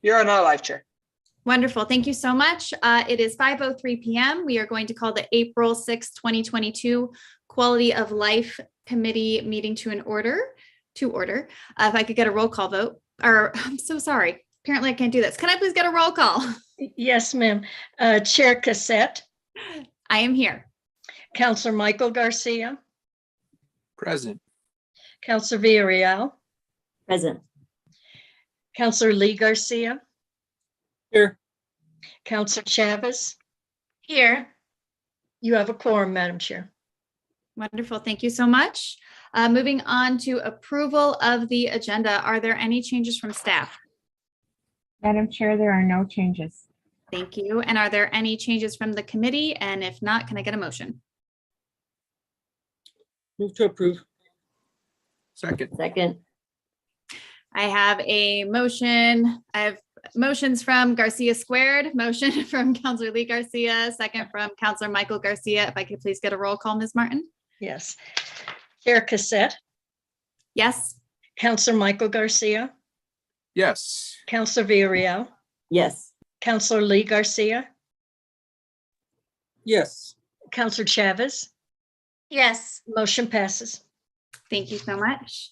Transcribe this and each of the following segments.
You're on our live, Chair. Wonderful. Thank you so much. It is 5:03 p.m. We are going to call the April 6th, 2022 Quality of Life Committee meeting to order. If I could get a roll call vote, or I'm so sorry. Apparently I can't do this. Can I please get a roll call? Yes, ma'am. Chair Cassette. I am here. Councillor Michael Garcia. Present. Councillor Villarreal. Present. Councillor Lee Garcia. Here. Councillor Chavez. Here. You have a quorum, Madam Chair. Wonderful. Thank you so much. Moving on to approval of the agenda. Are there any changes from staff? Madam Chair, there are no changes. Thank you. And are there any changes from the committee? And if not, can I get a motion? Move to approve. Second. Second. I have a motion. I have motions from Garcia Squared, motion from Councillor Lee Garcia, second from Councillor Michael Garcia. If I could please get a roll call, Ms. Martin. Yes. Chair Cassette. Yes. Councillor Michael Garcia. Yes. Councillor Villarreal. Yes. Councillor Lee Garcia. Yes. Councillor Chavez. Yes. Motion passes. Thank you so much.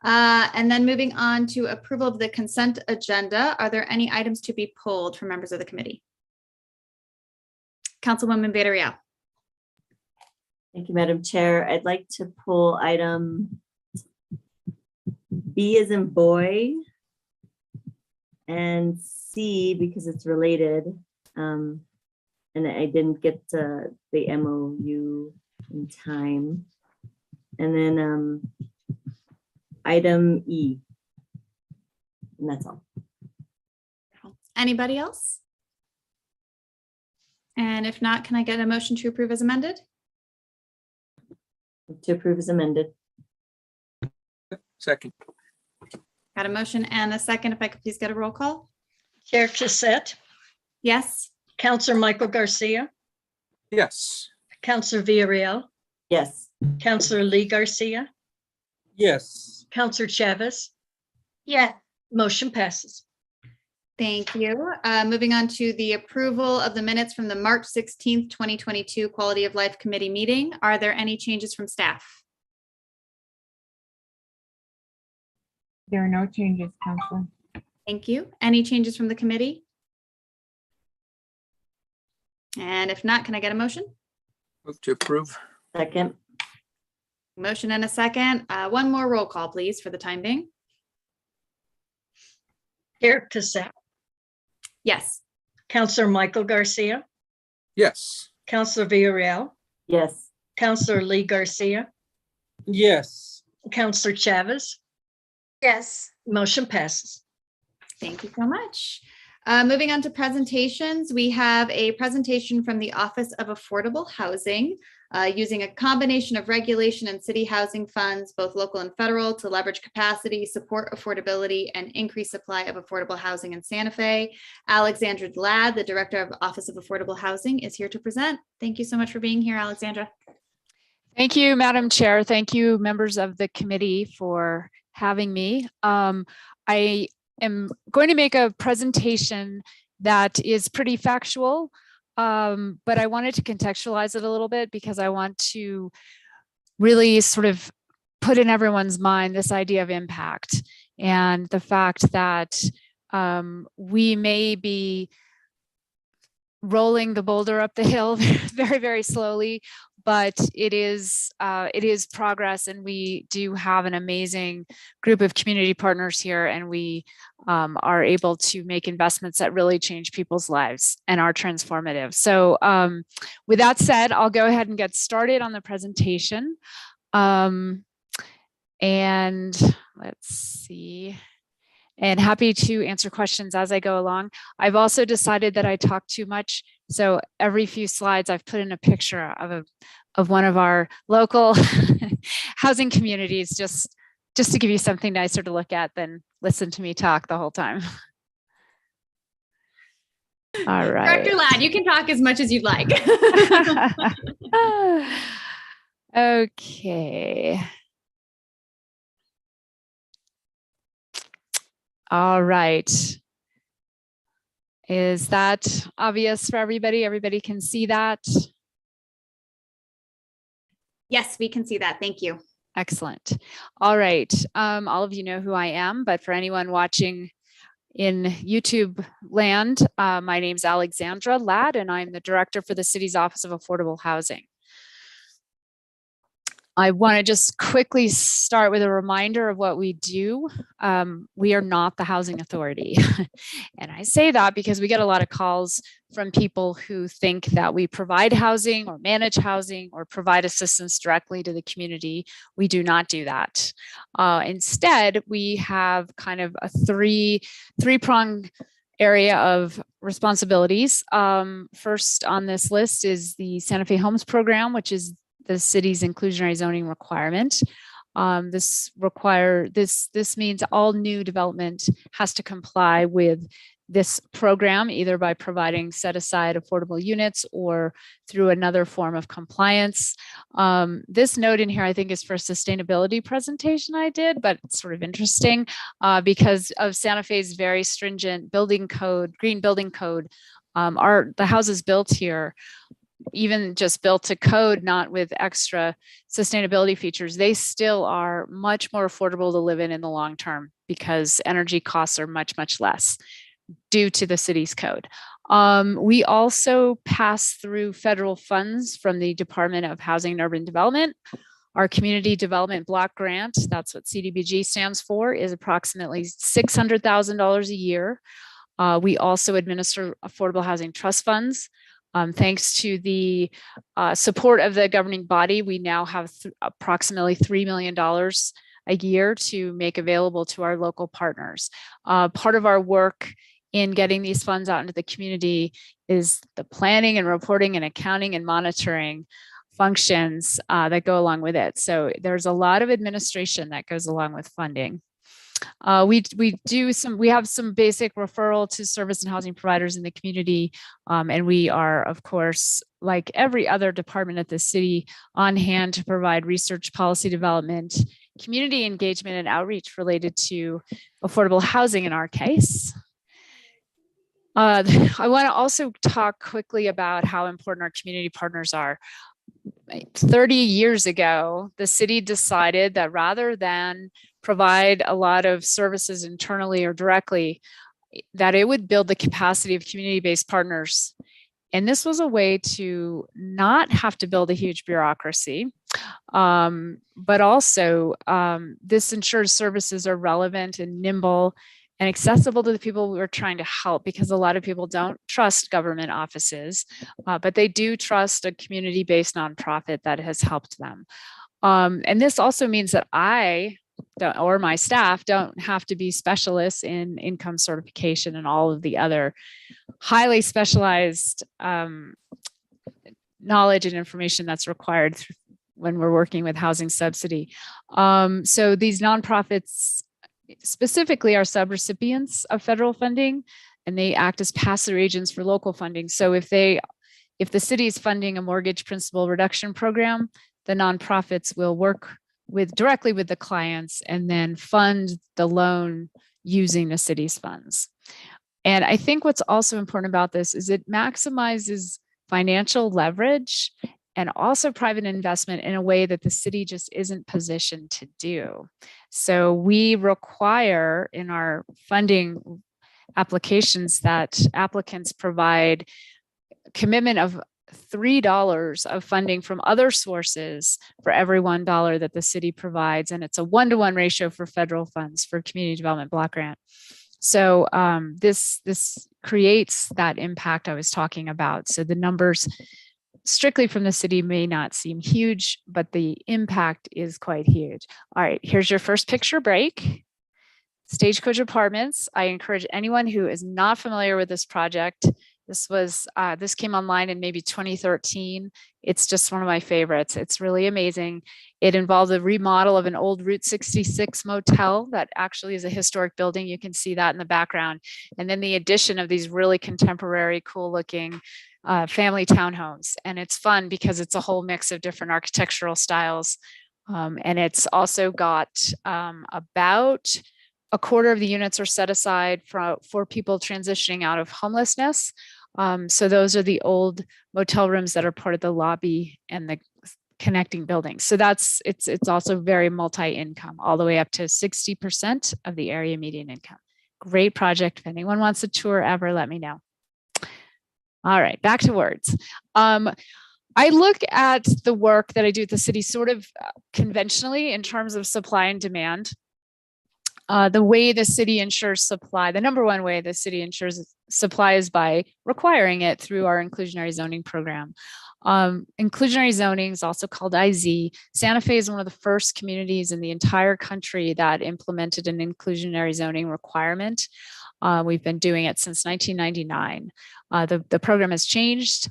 And then moving on to approval of the consent agenda. Are there any items to be pulled from members of the committee? Councilwoman Villarreal. Thank you, Madam Chair. I'd like to pull item B as in boy and C because it's related. And I didn't get the MOU in time. And then item E. And that's all. Anybody else? And if not, can I get a motion to approve as amended? To approve as amended. Second. Got a motion and a second. If I could please get a roll call. Chair Cassette. Yes. Councillor Michael Garcia. Yes. Councillor Villarreal. Yes. Councillor Lee Garcia. Yes. Councillor Chavez. Yes. Motion passes. Thank you. Moving on to the approval of the minutes from the March 16th, 2022 Quality of Life Committee meeting. Are there any changes from staff? There are no changes, Councilor. Thank you. Any changes from the committee? And if not, can I get a motion? Move to approve. Second. Motion and a second. One more roll call, please, for the time being. Chair Cassette. Yes. Councillor Michael Garcia. Yes. Councillor Villarreal. Yes. Councillor Lee Garcia. Yes. Councillor Chavez. Yes. Motion passes. Thank you so much. Moving on to presentations, we have a presentation from the Office of Affordable Housing using a combination of regulation and city housing funds, both local and federal, to leverage capacity, support affordability, and increase supply of affordable housing in Santa Fe. Alexandra Ladd, the Director of Office of Affordable Housing, is here to present. Thank you so much for being here, Alexandra. Thank you, Madam Chair. Thank you, members of the committee, for having me. I am going to make a presentation that is pretty factual, but I wanted to contextualize it a little bit because I want to really sort of put in everyone's mind this idea of impact and the fact that we may be rolling the boulder up the hill very, very slowly, but it is progress, and we do have an amazing group of community partners here, and we are able to make investments that really change people's lives and are transformative. So with that said, I'll go ahead and get started on the presentation. And let's see. And happy to answer questions as I go along. I've also decided that I talk too much. So every few slides, I've put in a picture of one of our local housing communities, just to give you something nicer to look at than listen to me talk the whole time. All right. Director Ladd, you can talk as much as you'd like. Okay. All right. Is that obvious for everybody? Everybody can see that? Yes, we can see that. Thank you. Excellent. All right. All of you know who I am, but for anyone watching in YouTube land, my name's Alexandra Ladd, and I'm the director for the city's Office of Affordable Housing. I want to just quickly start with a reminder of what we do. We are not the housing authority. And I say that because we get a lot of calls from people who think that we provide housing or manage housing or provide assistance directly to the community. We do not do that. Instead, we have kind of a three-pronged area of responsibilities. First on this list is the Santa Fe Homes Program, which is the city's inclusionary zoning requirement. This means all new development has to comply with this program, either by providing set aside affordable units or through another form of compliance. This note in here, I think, is for a sustainability presentation I did, but it's sort of interesting because of Santa Fe's very stringent building code, green building code. The houses built here, even just built to code, not with extra sustainability features, they still are much more affordable to live in the long term because energy costs are much, much less due to the city's code. We also pass through federal funds from the Department of Housing and Urban Development. Our Community Development Block Grant, that's what CDBG stands for, is approximately $600,000 a year. We also administer affordable housing trust funds. Thanks to the support of the governing body, we now have approximately $3 million a year to make available to our local partners. Part of our work in getting these funds out into the community is the planning and reporting and accounting and monitoring functions that go along with it. So there's a lot of administration that goes along with funding. We have some basic referral to service and housing providers in the community. And we are, of course, like every other department at the city, on hand to provide research, policy development, community engagement, and outreach related to affordable housing in our case. I want to also talk quickly about how important our community partners are. 30 years ago, the city decided that rather than provide a lot of services internally or directly, that it would build the capacity of community-based partners. And this was a way to not have to build a huge bureaucracy, but also this ensures services are relevant and nimble and accessible to the people we were trying to help, because a lot of people don't trust government offices, but they do trust a community-based nonprofit that has helped them. And this also means that I or my staff don't have to be specialists in income certification and all of the other highly specialized knowledge and information that's required when we're working with housing subsidy. So these nonprofits specifically are subrecipients of federal funding, and they act as pass-through agents for local funding. So if the city is funding a mortgage principal reduction program, the nonprofits will work directly with the clients and then fund the loan using the city's funds. And I think what's also important about this is it maximizes financial leverage and also private investment in a way that the city just isn't positioned to do. So we require in our funding applications that applicants provide commitment of $3 of funding from other sources for every $1 that the city provides. And it's a 1-to-1 ratio for federal funds for community development block grant. So this creates that impact I was talking about. So the numbers strictly from the city may not seem huge, but the impact is quite huge. All right, here's your first picture break. Stagecoach Apartments. I encourage anyone who is not familiar with this project. This came online in maybe 2013. It's just one of my favorites. It's really amazing. It involved a remodel of an old Route 66 motel that actually is a historic building. You can see that in the background. And then the addition of these really contemporary, cool looking family townhomes. And it's fun because it's a whole mix of different architectural styles. And it's also got about a quarter of the units are set aside for people transitioning out of homelessness. So those are the old motel rooms that are part of the lobby and the connecting buildings. So it's also very multi-income, all the way up to 60% of the area median income. Great project. If anyone wants a tour ever, let me know. All right, back to words. I look at the work that I do at the city sort of conventionally in terms of supply and demand. The way the city ensures supply, the number one way the city ensures supply is by requiring it through our inclusionary zoning program. Inclusionary zoning is also called IZ. Santa Fe is one of the first communities in the entire country that implemented an inclusionary zoning requirement. We've been doing it since 1999. The program has changed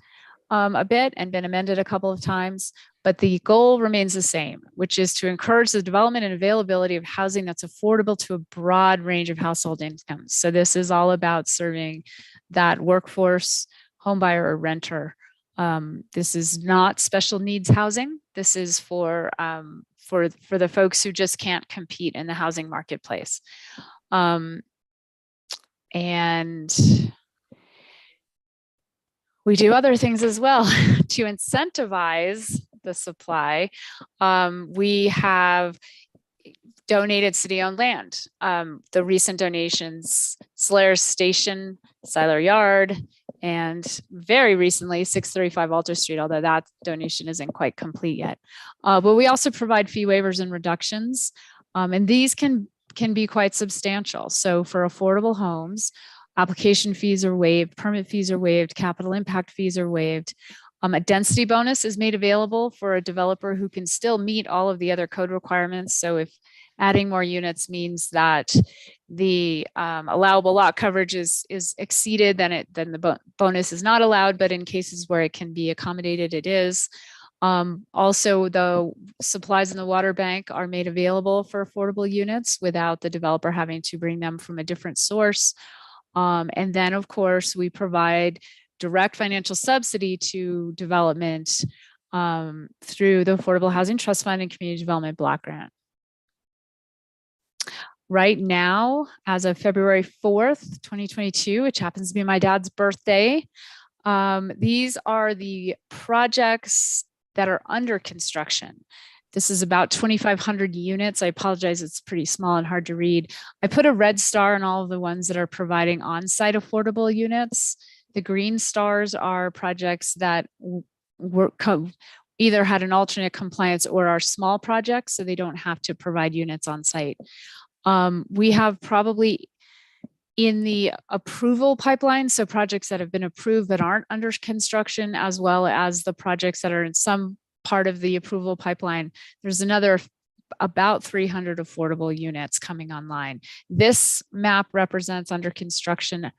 a bit and been amended a couple of times, but the goal remains the same, which is to encourage the development and availability of housing that's affordable to a broad range of household incomes. So this is all about serving that workforce, homebuyer or renter. This is not special needs housing. This is for the folks who just can't compete in the housing marketplace. And we do other things as well to incentivize the supply. We have donated city-owned land. The recent donations, Solaris Station, Siler Yard, and very recently 635 Alter Street, although that donation isn't quite complete yet. But we also provide fee waivers and reductions, and these can be quite substantial. So for affordable homes, application fees are waived, permit fees are waived, capital impact fees are waived. A density bonus is made available for a developer who can still meet all of the other code requirements. So if adding more units means that the allowable lot coverage is exceeded, then the bonus is not allowed. But in cases where it can be accommodated, it is. Also, the supplies in the water bank are made available for affordable units without the developer having to bring them from a different source. And then, of course, we provide direct financial subsidy to development through the Affordable Housing Trust Fund and Community Development Block Grant. Right now, as of February 4th, 2022, which happens to be my dad's birthday, these are the projects that are under construction. This is about 2,500 units. I apologize, it's pretty small and hard to read. I put a red star on all of the ones that are providing on-site affordable units. The green stars are projects that either had an alternate compliance or are small projects, so they don't have to provide units on site. We have probably in the approval pipeline, so projects that have been approved but aren't under construction, as well as the projects that are in some part of the approval pipeline, there's another about 300 affordable units coming online. This map represents under construction,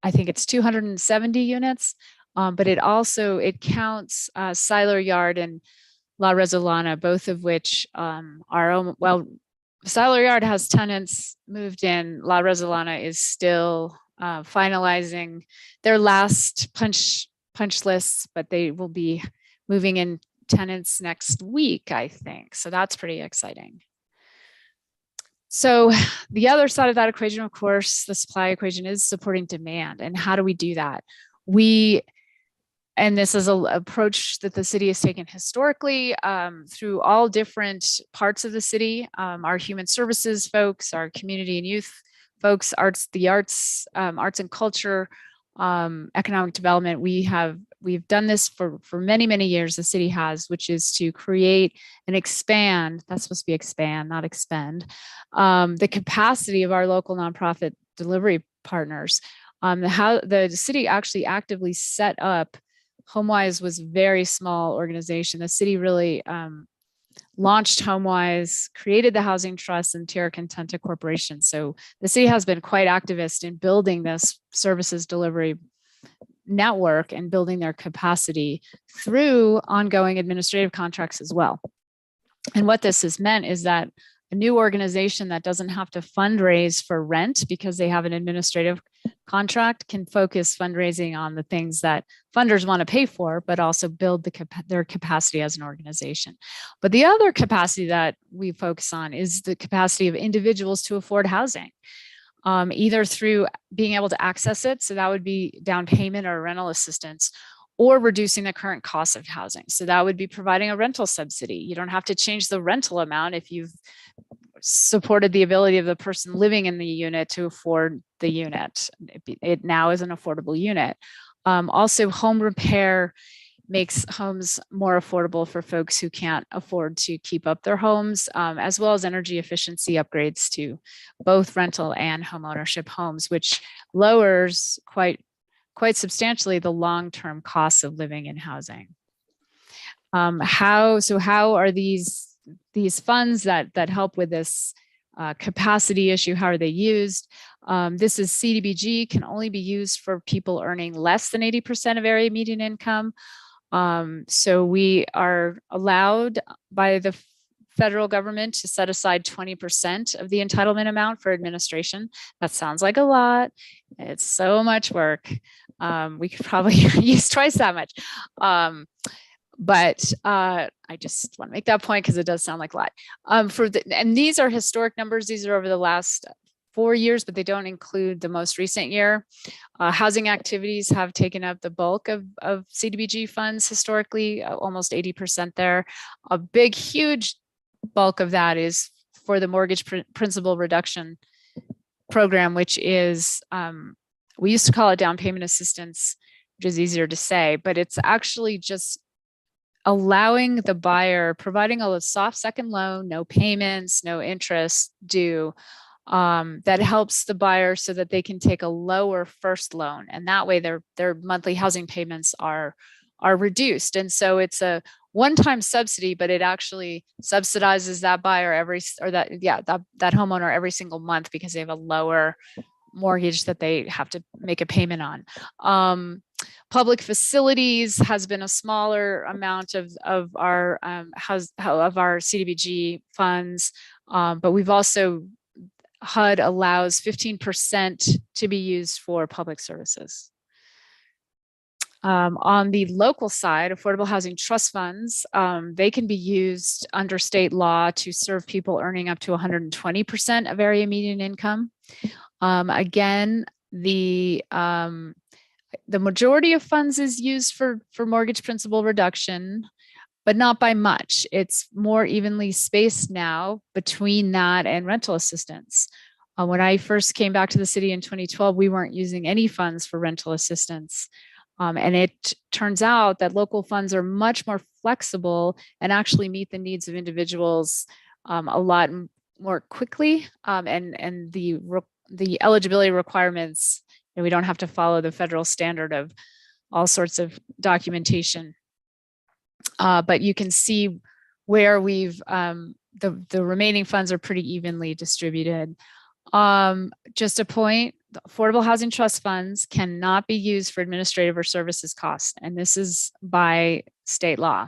I think it's 270 units, but it counts Siler Yard and La Resolana, both of which are, well, Siler Yard has tenants moved in. La Resolana is still finalizing their last punch lists, but they will be moving in tenants next week, I think. So that's pretty exciting. So the other side of that equation, of course, the supply equation is supporting demand. And how do we do that? And this is an approach that the city has taken historically through all different parts of the city. Our human services folks, our community and youth folks, arts and culture, economic development. We've done this for many, many years, the city has, which is to create and expand, that's supposed to be expand, not expend, the capacity of our local nonprofit delivery partners. The city actually actively set up, HomeWise was a very small organization. The city really launched HomeWise, created the Housing Trust and Tierra Contenta Corporation. So the city has been quite activist in building this services delivery network and building their capacity through ongoing administrative contracts as well. And what this has meant is that a new organization that doesn't have to fundraise for rent because they have an administrative contract can focus fundraising on the things that funders want to pay for, but also build their capacity as an organization. But the other capacity that we focus on is the capacity of individuals to afford housing, either through being able to access it. So that would be down payment or rental assistance, or reducing the current cost of housing. So that would be providing a rental subsidy. You don't have to change the rental amount if you've supported the ability of the person living in the unit to afford the unit. It now is an affordable unit. Also, home repair makes homes more affordable for folks who can't afford to keep up their homes, as well as energy efficiency upgrades to both rental and home ownership homes, which lowers quite substantially the long-term costs of living in housing. How are these funds that help with this capacity issue, how are they used? This is CDBG, can only be used for people earning less than 80% of area median income. So we are allowed by the federal government to set aside 20% of the entitlement amount for administration. That sounds like a lot. It's so much work. We could probably use twice that much. But I just want to make that point because it does sound like a lot. And these are historic numbers. These are over the last 4 years, but they don't include the most recent year. Housing activities have taken up the bulk of CDBG funds historically, almost 80% there. A big, huge bulk of that is for the mortgage principal reduction program, which is, we used to call it down payment assistance, which is easier to say, but it's actually just allowing the buyer, providing a soft second loan, no payments, no interest due, that helps the buyer so that they can take a lower first loan. And that way their monthly housing payments are reduced. And so it's a one-time subsidy, but it actually subsidizes that buyer that homeowner every single month because they have a lower mortgage that they have to make a payment on. Public facilities has been a smaller amount of our CDBG funds, but we've also, HUD allows 15% to be used for public services. On the local side, affordable housing trust funds, they can be used under state law to serve people earning up to 120% of area median income. Again, the majority of funds is used for mortgage principal reduction, but not by much. It's more evenly spaced now between that and rental assistance. When I first came back to the city in 2012, we weren't using any funds for rental assistance. And it turns out that local funds are much more flexible and actually meet the needs of individuals a lot more quickly. And the eligibility requirements, and we don't have to follow the federal standard of all sorts of documentation. But you can see where we've, the remaining funds are pretty evenly distributed. Just a point, the affordable housing trust funds cannot be used for administrative or services costs, and this is by state law.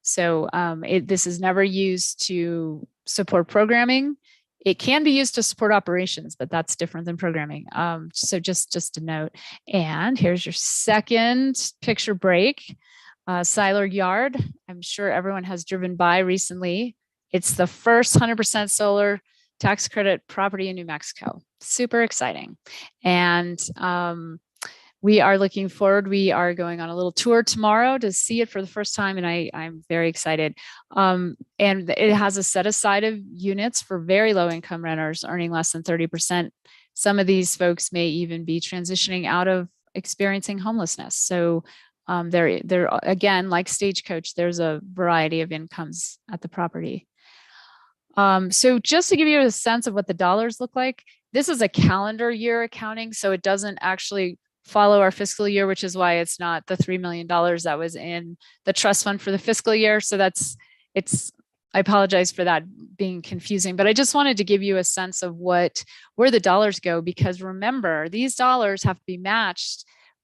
So this is never used to support programming. It can be used to support operations, but that's different than programming. So just a note. And here's your second picture break. Seiler Yard. I'm sure everyone has driven by recently. It's the first 100% solar tax credit property in New Mexico. Super exciting. And we are looking forward. We are going on a little tour tomorrow to see it for the first time, and I'm very excited. And it has a set aside of units for very low income renters earning less than 30%. Some of these folks may even be transitioning out of experiencing homelessness. So there again, like Stagecoach, there's a variety of incomes at the property. So just to give you a sense of what the dollars look like, this is a calendar year accounting, so it doesn't actually follow our fiscal year, which is why it's not the $3 million that was in the trust fund for the fiscal year. So I apologize for that being confusing, but I just wanted to give you a sense of where the dollars go, because remember, these dollars have to be matched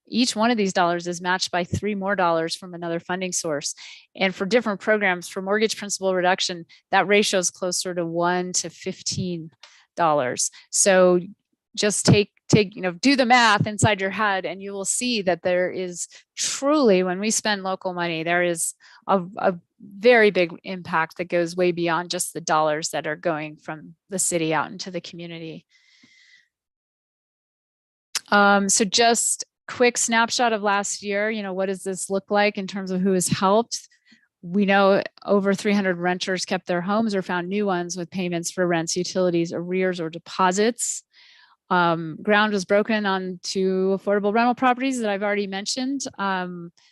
each one of these dollars is matched by $3 more from another funding source. And for different programs, for mortgage principal reduction, that ratio is closer to $1 to $15. So just take, do the math inside your head, and you will see that there is truly, when we spend local money, there is a very big impact that goes way beyond just the dollars that are going from the city out into the community. So just quick snapshot of last year, what does this look like in terms of who has helped? We know over 300 renters kept their homes or found new ones with payments for rents, utilities, arrears, or deposits. Ground was broken on 2 affordable rental properties that I've already mentioned.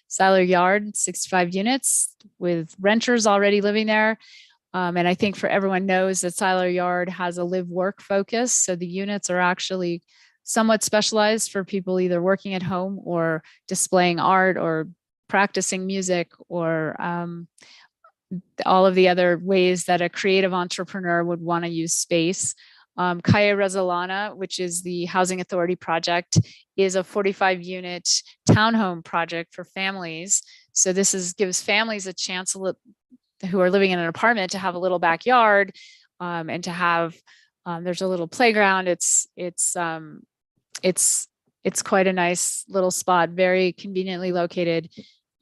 Silo Yard, 65 units with renters already living there. And I think for everyone knows that Silo Yard has a live work focus. So the units are actually somewhat specialized for people either working at home or displaying art or practicing music or all of the other ways that a creative entrepreneur would want to use space. Calle Resolana, which is the Housing Authority project, is a 45-unit townhome project for families. So this gives families a chance who are living in an apartment to have a little backyard and to have there's a little playground. It's quite a nice little spot, very conveniently located.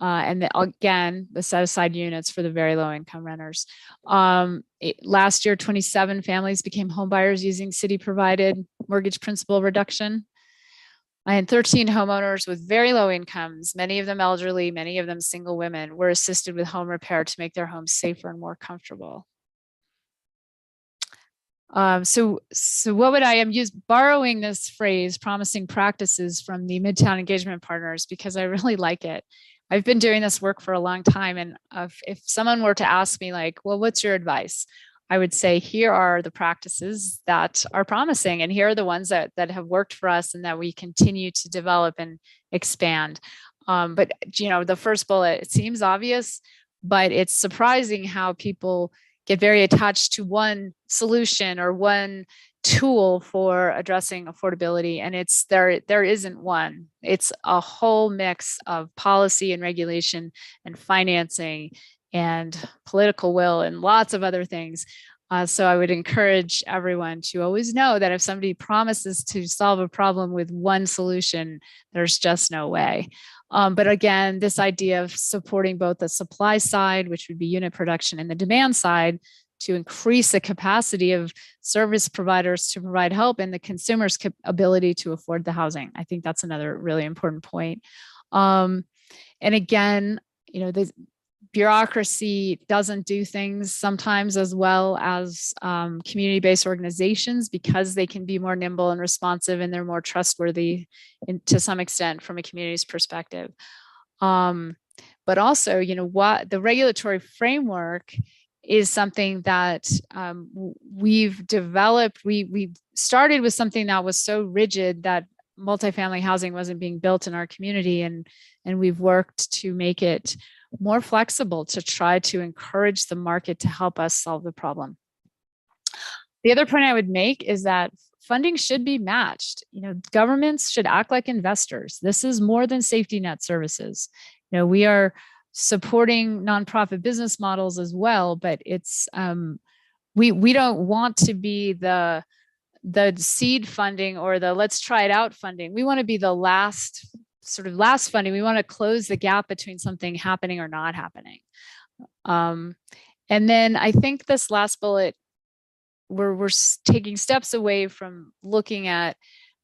And again, the set aside units for the very low income renters. Last year, 27 families became home buyers using city provided mortgage principal reduction. And 13 homeowners with very low incomes, many of them elderly, many of them single women, were assisted with home repair to make their homes safer and more comfortable. So what would I am borrowing this phrase, promising practices, from the Midtown Engagement Partners, because I really like it. I've been doing this work for a long time. And if someone were to ask me like, well, what's your advice? I would say, here are the practices that are promising. And here are the ones that have worked for us and that we continue to develop and expand. But the first bullet, it seems obvious, but it's surprising how people get very attached to one solution or one tool for addressing affordability. And there isn't one. It's a whole mix of policy and regulation and financing and political will and lots of other things. So I would encourage everyone to always know that if somebody promises to solve a problem with one solution, there's just no way. But again, this idea of supporting both the supply side, which would be unit production, and the demand side, to increase the capacity of service providers to provide help and the consumer's ability to afford the housing. I think that's another really important point. And again, the bureaucracy doesn't do things sometimes as well as community-based organizations, because they can be more nimble and responsive, and they're more trustworthy to some extent from a community's perspective. But also, what the regulatory framework is something that we've developed. We started with something that was so rigid that multifamily housing wasn't being built in our community, and we've worked to make it more flexible to try to encourage the market to help us solve the problem. The other point I would make is that funding should be matched. Governments should act like investors. This is more than safety net services. We are supporting nonprofit business models as well, but it's we don't want to be the seed funding or the let's try it out funding. We want to be the last funding. We want to close the gap between something happening or not happening. And then I think this last bullet, we're taking steps away from looking at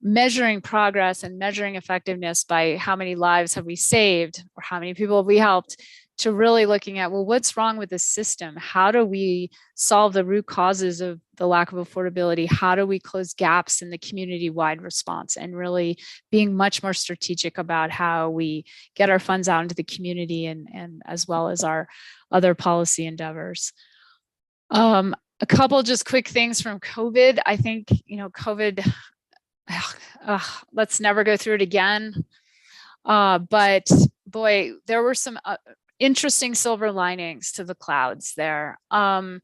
measuring progress and measuring effectiveness by how many lives have we saved or how many people have we helped, to really looking at, well, what's wrong with the system? How do we solve the root causes of the lack of affordability? How do we close gaps in the community-wide response? And really being much more strategic about how we get our funds out into the community and as well as our other policy endeavors. A couple just quick things from COVID. I think, COVID, let's never go through it again. But boy, there were some interesting silver linings to the clouds there. I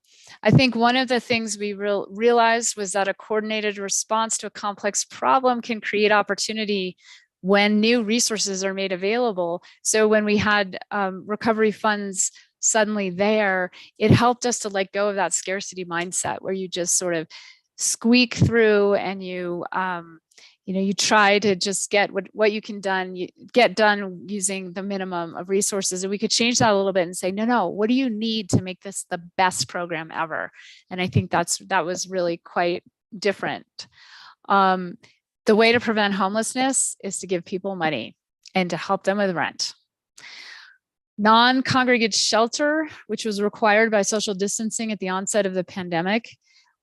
think one of the things we realized was that a coordinated response to a complex problem can create opportunity when new resources are made available. So when we had recovery funds suddenly there, it helped us to let go of that scarcity mindset where you just sort of squeak through and you try to just get what you can get done using the minimum of resources. And we could change that a little bit and say, no, what do you need to make this the best program ever? And I think that was really quite different. The way to prevent homelessness is to give people money and to help them with rent. Non-congregate shelter, which was required by social distancing at the onset of the pandemic,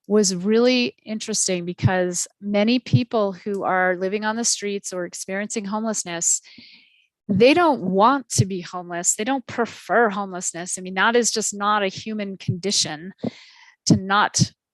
was really interesting because many people who are living on the streets or experiencing homelessness, they don't want to be homeless. They don't prefer homelessness. I mean, that is just not a human condition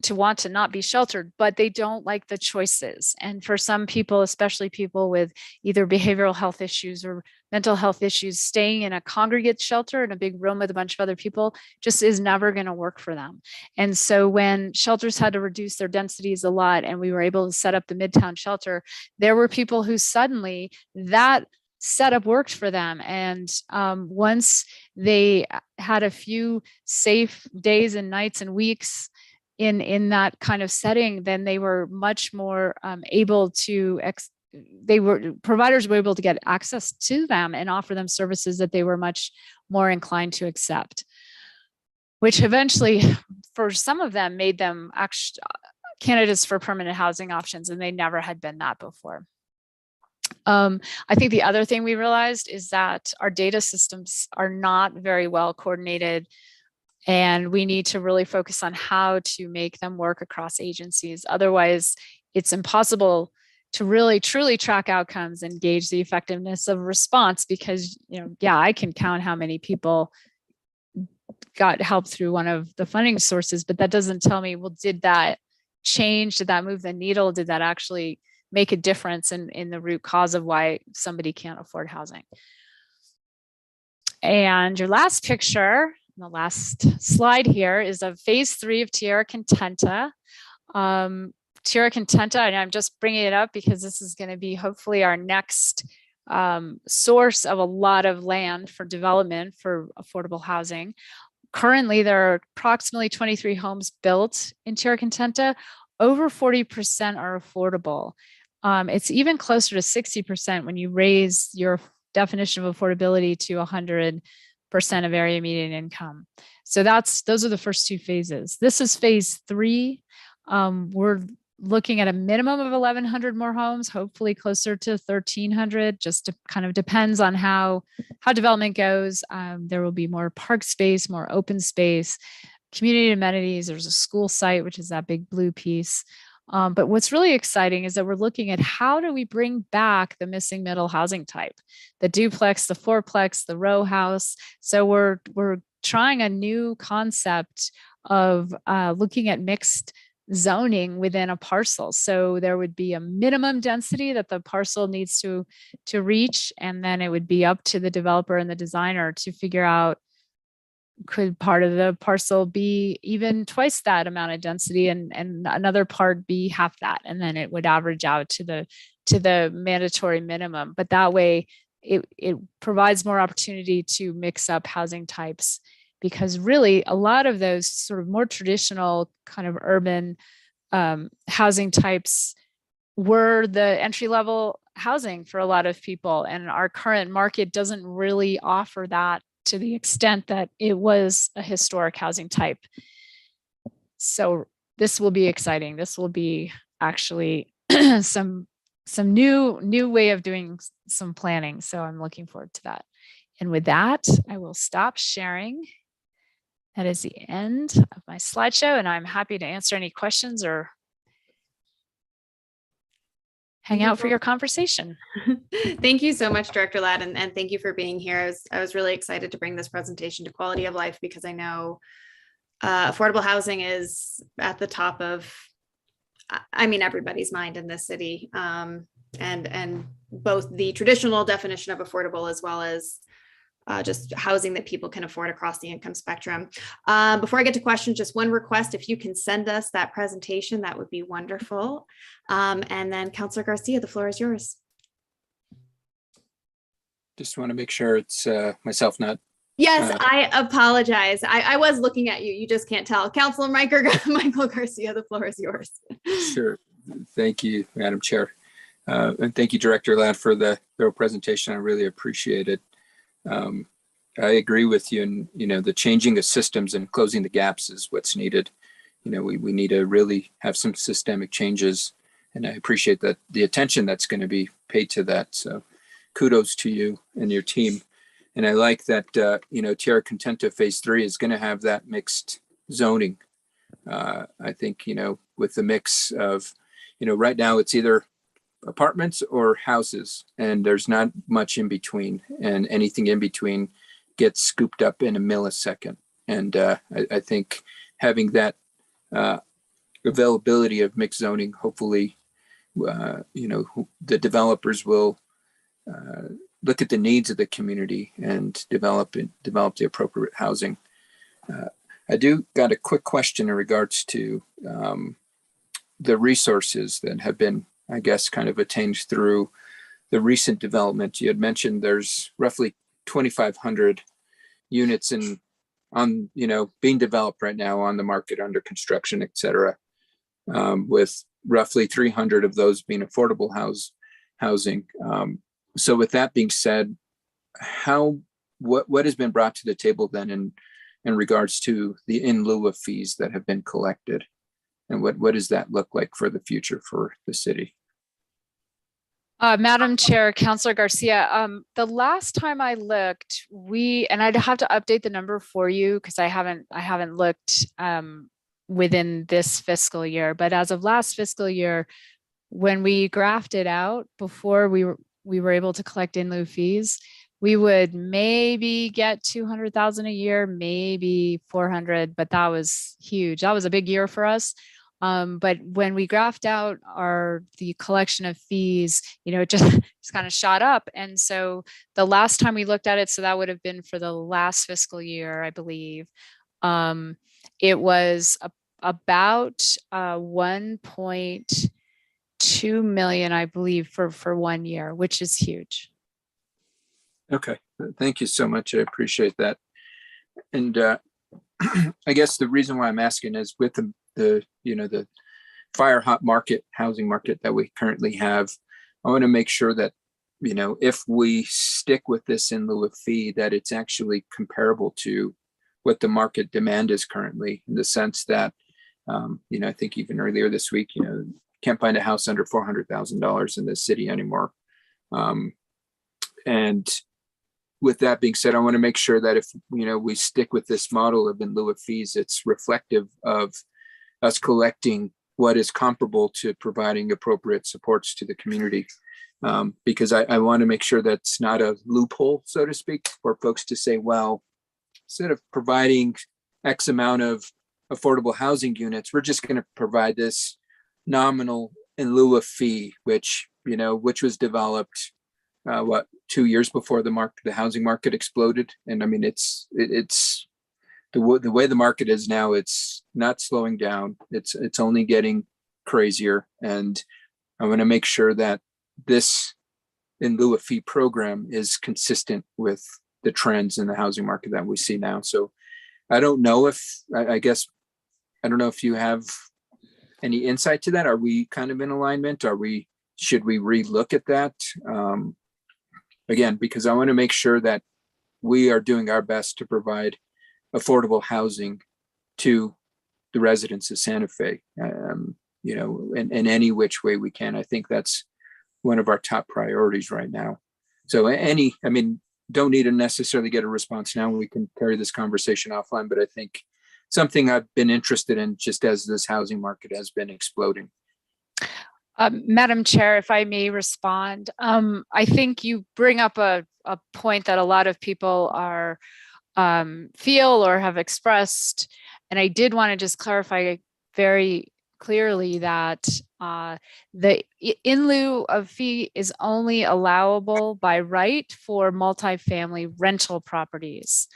to want to not be sheltered, but they don't like the choices. And for some people, especially people with either behavioral health issues or mental health issues, staying in a congregate shelter in a big room with a bunch of other people just is never going to work for them. And so when shelters had to reduce their densities a lot and we were able to set up the Midtown shelter, there were people who suddenly that setup worked for them. And once they had a few safe days and nights and weeks in that kind of setting, then they were much more able to, providers were able to get access to them and offer them services that they were much more inclined to accept, which eventually for some of them made them actually candidates for permanent housing options, and they never had been that before. I think the other thing we realized is that our data systems are not very well coordinated, and we need to really focus on how to make them work across agencies. Otherwise, it's impossible to really truly track outcomes and gauge the effectiveness of response because, I can count how many people got help through one of the funding sources, but that doesn't tell me, well, did that change? Did that move the needle? Did that actually make a difference in the root cause of why somebody can't afford housing? And your last picture, the last slide here, is of phase 3 of Tierra Contenta. Tierra Contenta, and I'm just bringing it up because this is going to be hopefully our next source of a lot of land for development for affordable housing. Currently, there are approximately 23 homes built in Tierra Contenta. Over 40% are affordable. It's even closer to 60% when you raise your definition of affordability to 100% of area median income. So those are the first 2 phases. This is phase 3. We're looking at a minimum of 1,100 more homes, hopefully closer to 1,300. Just kind of depends on how development goes. There will be more park space, more open space, community amenities. There's a school site, which is that big blue piece. But what's really exciting is that we're looking at how do we bring back the missing middle housing type, the duplex, the fourplex, the row house. So we're trying a new concept of looking at mixed zoning within a parcel. So there would be a minimum density that the parcel needs to reach, and then it would be up to the developer and the designer to figure out, could part of the parcel be even twice that amount of density and another part be half that, and then it would average out to the mandatory minimum. But that way it provides more opportunity to mix up housing types, because really a lot of those sort of more traditional kind of urban housing types were the entry-level housing for a lot of people, and our current market doesn't really offer that to the extent that it was a historic housing type. So this will be exciting. This will be actually some new way of doing some planning. So I'm looking forward to that. And with that, I will stop sharing. That is the end of my slideshow, and I'm happy to answer any questions or hang out for your conversation. Thank you so much, Director Ladd, and thank you for being here. I was really excited to bring this presentation to quality of life because I know affordable housing is at the top of, everybody's mind in this city, and both the traditional definition of affordable as well as just housing that people can afford across the income spectrum. Before I get to questions, just one request: if you can send us that presentation, that would be wonderful. And then Councilor Garcia, the floor is yours. Just want to make sure it's myself, not. Yes, Uh, I apologize. I was looking at you. You just can't tell. Councilor Michael Garcia, the floor is yours. Sure. Thank you, Madam Chair. And thank you, Director Ladd, for the thorough presentation. I really appreciate it. I agree with you, and the changing of systems and closing the gaps is what's needed. We need to really have some systemic changes, and I appreciate that the attention that's going to be paid to that. So kudos to you and your team. And I like that, Tierra Contenta Phase 3 is going to have that mixed zoning. I think, with the mix of, right now it's either apartments or houses, and there's not much in between, and anything in between gets scooped up in a millisecond. And I think having that availability of mixed zoning, hopefully, the developers will look at the needs of the community and develop the appropriate housing. I do got a quick question in regards to the resources that have been, I guess, kind of attained through the recent development. You had mentioned there's roughly 2,500 units being developed right now on the market, under construction, et cetera, with roughly 300 of those being affordable housing. So with that being said, what has been brought to the table then in regards to the in lieu of fees that have been collected, and what does that look like for the future for the city? Madam Chair, Councilor Garcia, the last time I looked, and I'd have to update the number for you because I haven't looked within this fiscal year, but as of last fiscal year, when we graphed it out before we were able to collect in lieu fees, we would maybe get 200,000 a year, maybe 400, but that was huge. That was a big year for us. But when we graphed out the collection of fees, it just kind of shot up. And so the last time we looked at it, so that would have been for the last fiscal year, I believe, it was about 1.2 million, I believe, for 1 year, which is huge. Okay, thank you so much. I appreciate that. And I guess the reason why I'm asking is with the fire hot housing market that we currently have, I want to make sure that, if we stick with this in lieu of fee, that it's actually comparable to what the market demand is currently, in the sense that, I think even earlier this week, can't find a house under $400,000 in the city anymore. And with that being said, I want to make sure that if, we stick with this model of in lieu of fees, it's reflective of us collecting what is comparable to providing appropriate supports to the community. Because I want to make sure that's not a loophole, so to speak, for folks to say, well, instead of providing X amount of affordable housing units, we're just going to provide this nominal in lieu of fee, which was developed 2 years before the housing market exploded. And I mean, it's the way the market is now, it's not slowing down. It's only getting crazier. And I want to make sure that this in lieu of fee program is consistent with the trends in the housing market that we see now. So I don't know if, I guess, I don't know if you have any insight to that. Are we kind of in alignment? Should we relook at that? Again, because I want to make sure that we are doing our best to provide affordable housing to the residents of Santa Fe, in any which way we can. I think that's one of our top priorities right now. So don't need to necessarily get a response now. We can carry this conversation offline, but I think something I've been interested in just as this housing market has been exploding. Madam Chair, if I may respond, I think you bring up a point that a lot of people are feel or have expressed, and I did want to just clarify very clearly that the in lieu of fee is only allowable by right for multifamily rental properties.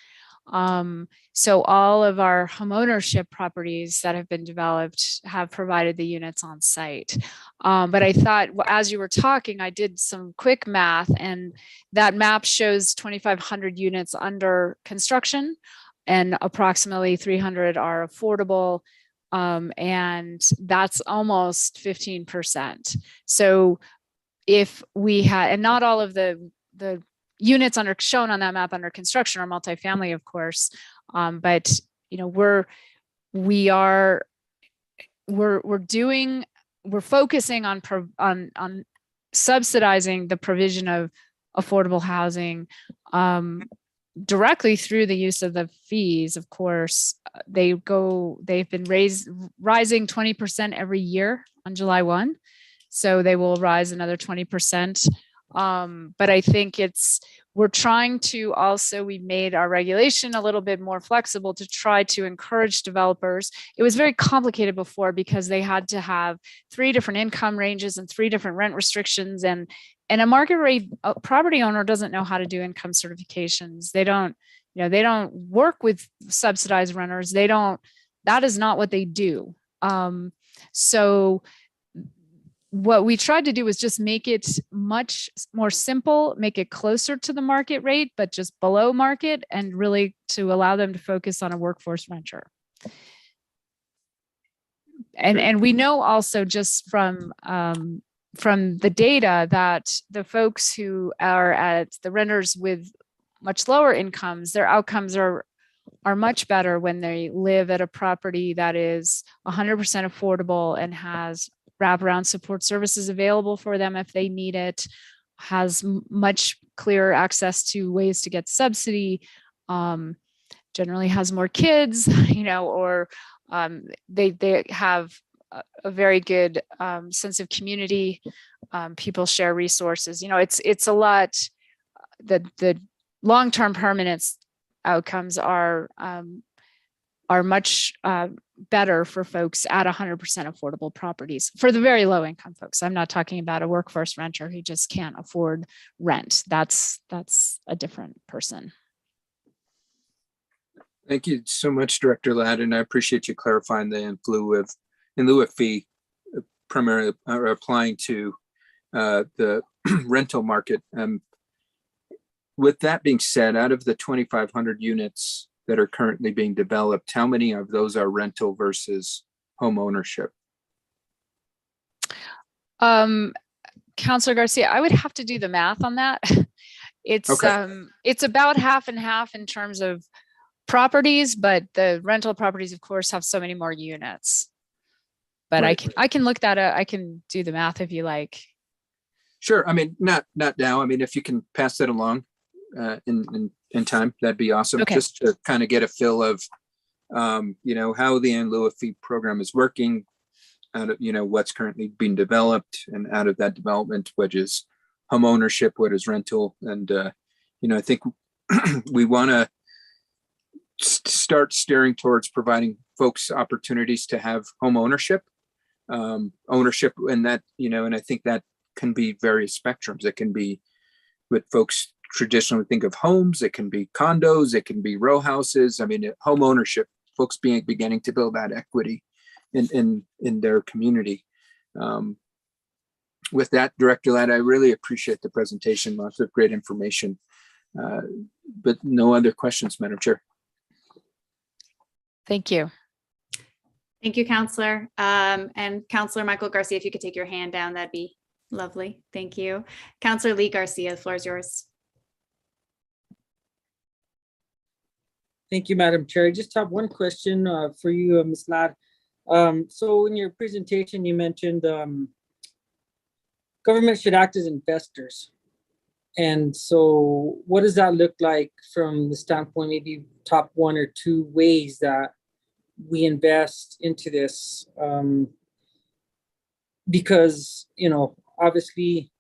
So all of our homeownership properties that have been developed have provided the units on site. But I thought, as you were talking, I did some quick math, and that map shows 2,500 units under construction and approximately 300 are affordable. And that's almost 15%. So if we had, and not all of the units shown on that map under construction are multifamily, of course, but you know, we're focusing on subsidizing the provision of affordable housing directly through the use of the fees. Of course, they've been rising 20% every year on July 1. So they will rise another 20%. But I think we're trying to also, we made our regulation a little bit more flexible to try to encourage developers. It was very complicated before because they had to have 3 different income ranges and 3 different rent restrictions. And a market rate property owner doesn't know how to do income certifications. They don't work with subsidized renters. That is not what they do. So what we tried to do was just make it much more simple, make it closer to the market rate, but just below market, and really to allow them to focus on a workforce renter. And we know also just from the data that the folks who are at the renters with much lower incomes, their outcomes are much better when they live at a property that is 100% affordable and has wraparound support services available for them if they need it, has much clearer access to ways to get subsidy, generally has more kids, or they have a very good sense of community. People share resources. It's a lot. The long-term permanence outcomes are much better for folks at 100% affordable properties for the very low income folks. I'm not talking about a workforce renter who just can't afford rent. That's a different person. Thank you so much, Director Ladd, and I appreciate you clarifying the in lieu of fee, primarily applying to the rental market. With that being said, out of the 2,500 units that are currently being developed, how many of those are rental versus home ownership? Councilor Garcia, I would have to do the math on that. It's Okay. It's about half and half in terms of properties, but the rental properties, of course, have so many more units. But Right. I can look that up. I can do the math if you like. Sure. I mean, not now. I mean, if you can pass that along in time, that'd be awesome. Okay. Just to kind of get a feel of, how the in lieu of fee program is working, out of, what's currently being developed, and out of that development, what is home ownership, what is rental. And, I think we want to start steering towards providing folks opportunities to have home ownership, and that, and I think that can be various spectrums. It can be what folks traditionally think of homes. It can be condos. It can be row houses. I mean, home ownership, folks beginning to build that equity in their community. With that, Director Ladd, I really appreciate the presentation. Lots of great information. But no other questions, Madam Chair. Thank you. Thank you, Counselor. And Counselor Michael Garcia, if you could take your hand down, that'd be lovely. Thank you. Counselor Lee Garcia, the floor is yours. Thank you, Madam Chair. I just have one question for you, Ms. Ladd. So in your presentation, you mentioned government should act as investors. And so what does that look like from the standpoint, maybe top 1 or 2 ways that we invest into this? Because, obviously,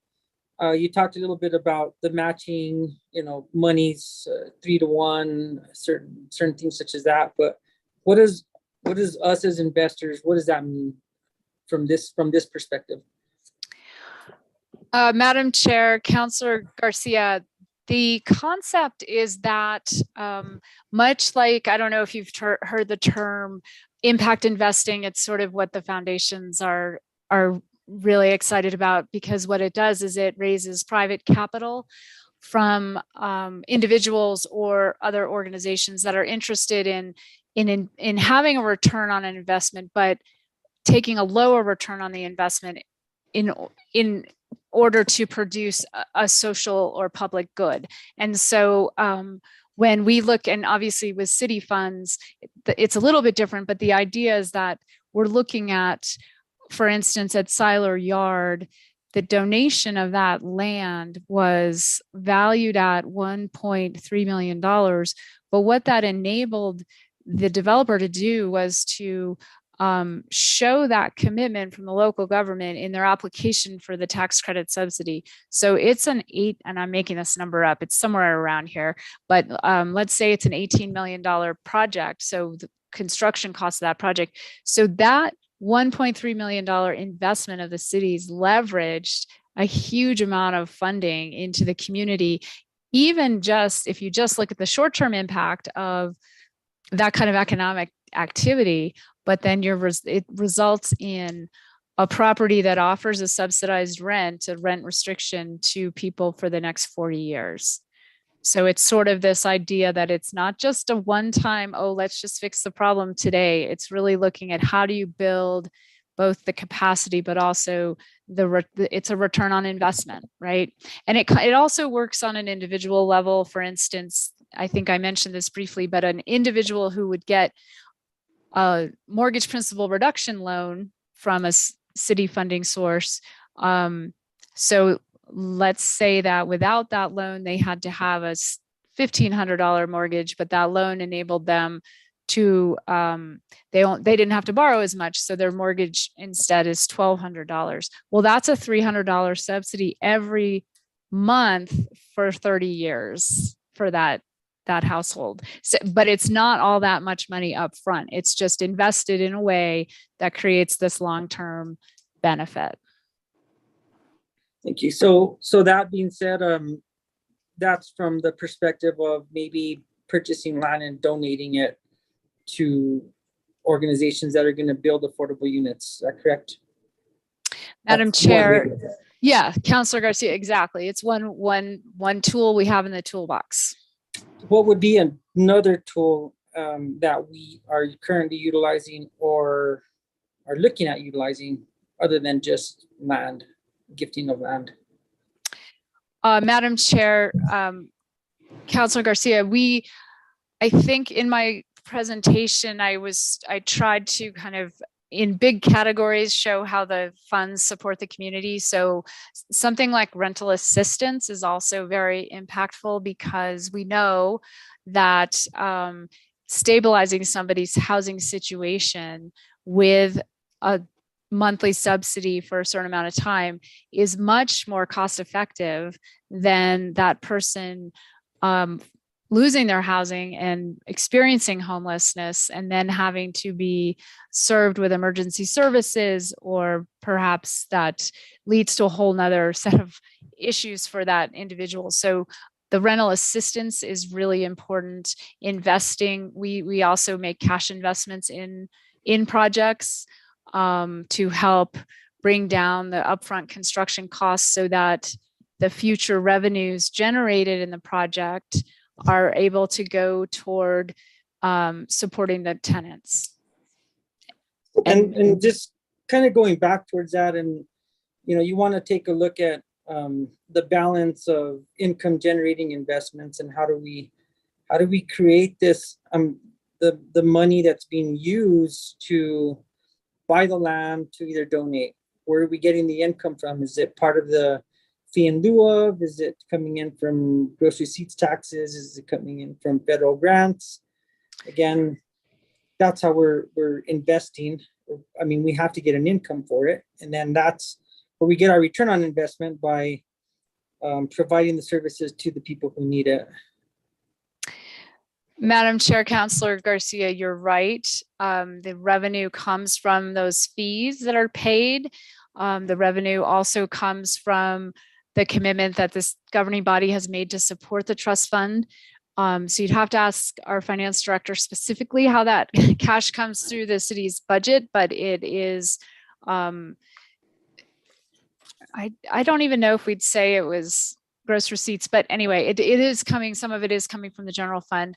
you talked a little bit about the matching, monies 3 to 1, certain things such as that. But what is us as investors? What does that mean from this perspective? Madam Chair, Councilor Garcia, the concept is that much like, I don't know if you've heard the term impact investing, it's sort of what the foundations are really excited about, because what it does is it raises private capital from individuals or other organizations that are interested in having a return on an investment, but taking a lower return on the investment in order to produce a social or public good. And so when we look, and obviously with city funds, it's a little bit different, but the idea is that we're looking at, for instance, at Siler Yard, the donation of that land was valued at $1.3 million. But what that enabled the developer to do was to show that commitment from the local government in their application for the tax credit subsidy. So it's an and I'm making this number up, it's somewhere around here, but let's say it's an $18 million project. So the construction cost of that project. So that $1.3 million investment of the city's leveraged a huge amount of funding into the community. Even just, if you just look at the short-term impact of that kind of economic activity, but then it results in a property that offers a subsidized rent, a rent restriction to people for the next 40 years. So it's sort of this idea that it's not just a one-time, oh, let's just fix the problem today. It's really looking at how do you build both the capacity, but also it's a return on investment, right? And it also works on an individual level. For instance, I think I mentioned this briefly, but an individual who would get a mortgage principal reduction loan from a city funding source. So let's say that without that loan, they had to have a $1,500 mortgage, but that loan enabled them to, they didn't have to borrow as much. So their mortgage instead is $1,200. Well, that's a $300 subsidy every month for 30 years for that household. So, but it's not all that much money up front. It's just invested in a way that creates this long-term benefit. Thank you. So that being said, that's from the perspective of maybe purchasing land and donating it to organizations that are going to build affordable units. Is that correct? Madam That's one Chair, way. yeah, Councilor Garcia, exactly. It's one tool we have in the toolbox. What would be another tool that we are currently utilizing or are looking at utilizing other than just land, gifting of land? Madam Chair, Councilor Garcia, I think in my presentation, I tried to kind of in big categories show how the funds support the community. So something like rental assistance is also very impactful, because we know that stabilizing somebody's housing situation with a monthly subsidy for a certain amount of time is much more cost effective than that person losing their housing and experiencing homelessness and then having to be served with emergency services, or perhaps that leads to a whole nother set of issues for that individual. So the rental assistance is really important. Investing, we also make cash investments in projects to help bring down the upfront construction costs so that the future revenues generated in the project are able to go toward supporting the tenants. And just kind of going back towards that, and you want to take a look at the balance of income generating investments, and how do we create this the money that's being used to buy the land to either donate. Where are we getting the income from? Is it part of the fee in lieu of? Is it coming in from gross receipts taxes? Is it coming in from federal grants? Again, that's how we're investing. I mean, we have to get an income for it. And then that's where we get our return on investment, by providing the services to the people who need it. Madam Chair, Councilor Garcia, you're right. The revenue comes from those fees that are paid. The revenue also comes from the commitment that this governing body has made to support the trust fund. So you'd have to ask our finance director specifically how that cash comes through the city's budget, but it is, I don't even know if we'd say it was gross receipts, but anyway, it is coming, some of it is coming from the general fund.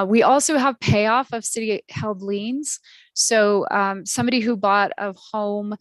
We also have payoff of city held liens. So somebody who bought a home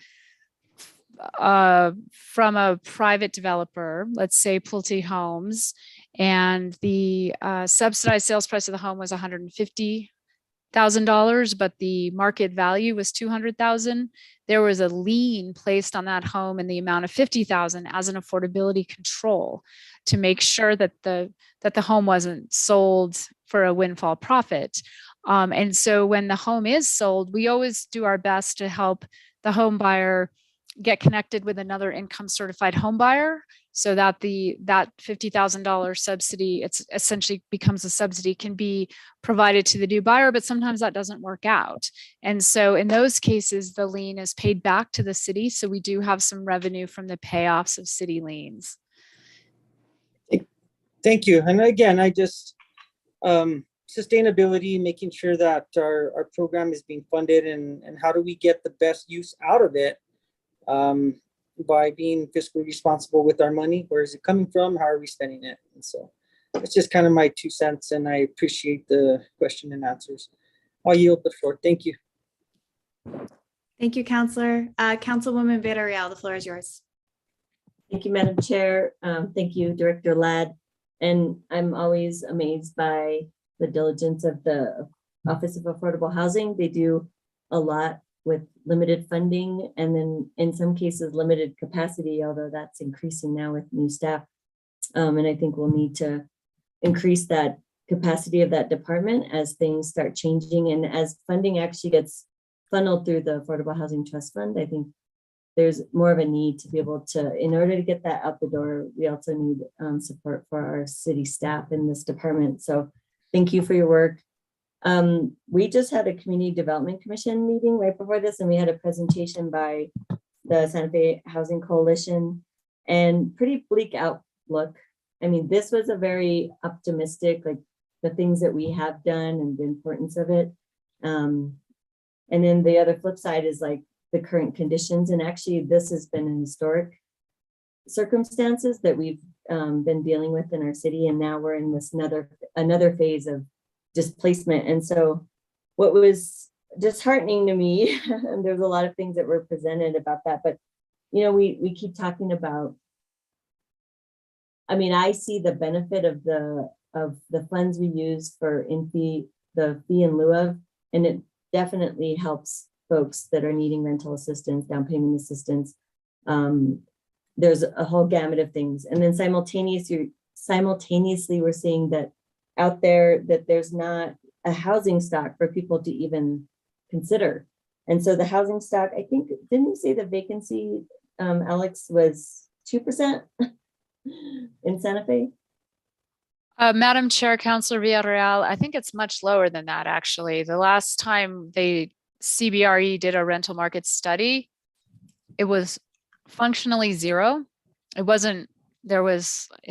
from a private developer, let's say Pulte Homes, and the subsidized sales price of the home was $150,000, but the market value was $200,000. There was a lien placed on that home in the amount of $50,000 as an affordability control to make sure that the home wasn't sold for a windfall profit. And so when the home is sold, we always do our best to help the home buyer get connected with another income certified home buyer, so that that $50,000 subsidy, it's essentially becomes a subsidy, can be provided to the new buyer, but sometimes that doesn't work out. And so in those cases, the lien is paid back to the city. So we do have some revenue from the payoffs of city liens. Thank you. And again, I just, sustainability, making sure that our program is being funded, and how do we get the best use out of it? By being fiscally responsible with our money. Where is it coming from? How are we spending it? And so it's just kind of my 2 cents, and I appreciate the question and answers. I'll yield the floor. Thank you. Thank you, Councillor. Councilwoman Villarreal, the floor is yours. Thank you, Madam Chair. Thank you, Director Ladd. And I'm always amazed by the diligence of the Office of Affordable Housing. They do a lot with limited funding, and then in some cases limited capacity, although that's increasing now with new staff. And I think we'll need to increase that capacity of that department as things start changing, and as funding actually gets funneled through the Affordable Housing Trust Fund. I think there's more of a need to be able to, in order to get that out the door, we also need support for our city staff in this department. So thank you for your work. We just had a Community Development Commission meeting right before this, and we had a presentation by the Santa Fe Housing Coalition, and pretty bleak outlook. I mean, this was a very optimistic, like the things that we have done and the importance of it. And then the other flip side is like the current conditions. And actually, this has been an historic circumstances that we've been dealing with in our city. And now we're in this another phase of displacement. And so what was disheartening to me, and there's a lot of things that were presented about that, but you know, we keep talking about, I mean, I see the benefit of the funds we use for the fee in lieu of, and it definitely helps folks that are needing rental assistance, down payment assistance. There's a whole gamut of things. And then simultaneously we're seeing that out there that there's not a housing stock for people to even consider. And so the housing stock, I think, didn't you say the vacancy, Alex, was 2% in Santa Fe? Madam Chair, Councilor Villarreal, I think it's much lower than that, actually. The last time CBRE did a rental market study, it was functionally zero. It wasn't, I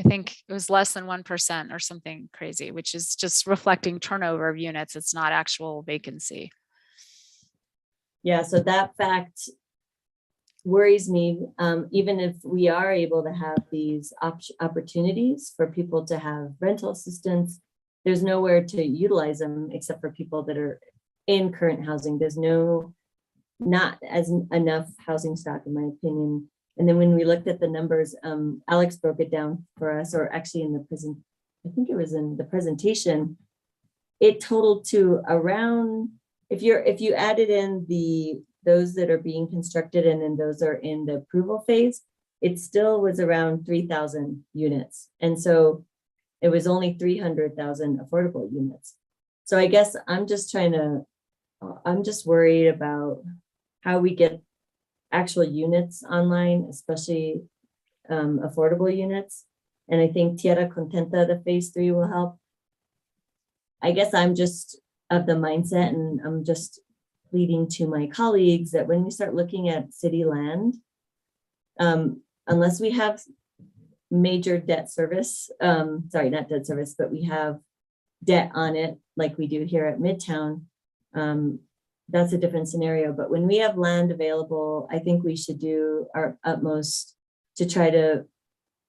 think it was less than 1% or something crazy, which is just reflecting turnover of units. It's not actual vacancy. Yeah, so that fact worries me. Even if we are able to have these opportunities for people to have rental assistance, there's nowhere to utilize them except for people that are in current housing. There's not as enough housing stock, in my opinion. And then when we looked at the numbers, Alex broke it down for us, or actually in the presentation, it totaled to around, if you added in those that are being constructed and then those are in the approval phase, it still was around 3,000 units. And so it was only 300,000 affordable units. So I guess I'm just worried about how we get actual units online, especially affordable units. And I think Tierra, Contenta, the phase 3 will help. I guess I'm just of the mindset, and I'm just pleading to my colleagues that when we start looking at city land, unless we have major debt service, sorry, not debt service, but we have debt on it like we do here at Midtown, that's a different scenario. But when we have land available, I think we should do our utmost to try to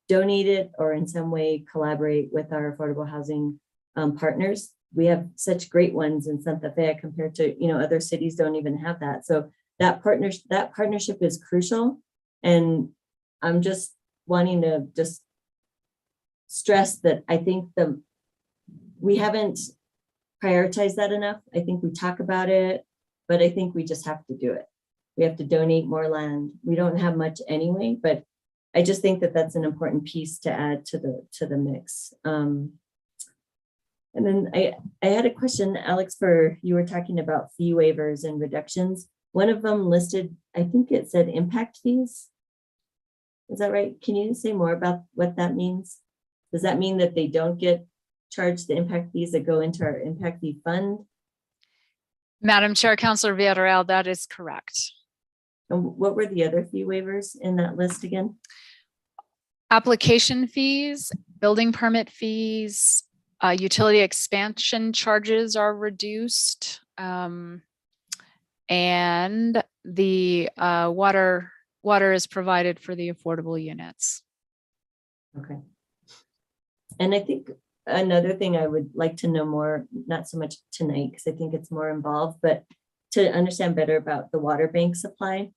donate it or in some way collaborate with our affordable housing partners. We have such great ones in Santa Fe compared to, other cities don't even have that. So that partnership is crucial. And I'm just wanting to just stress that I think we haven't prioritized that enough. I think we talk about it, but I think we just have to do it. We have to donate more land. We don't have much anyway, but I just think that that's an important piece to add to the mix. And then I had a question, Alex, you were talking about fee waivers and reductions. One of them listed, I think it said impact fees. Is that right? Can you say more about what that means? Does that mean that they don't get charged the impact fees that go into our impact fee fund? Madam Chair, Councilor Villarreal, that is correct. And what were the other fee waivers in that list again? Application fees, building permit fees, utility expansion charges are reduced. And the water is provided for the affordable units. Okay. And I think another thing I would like to know more, not so much tonight, because I think it's more involved, but to understand better about the water bank supply.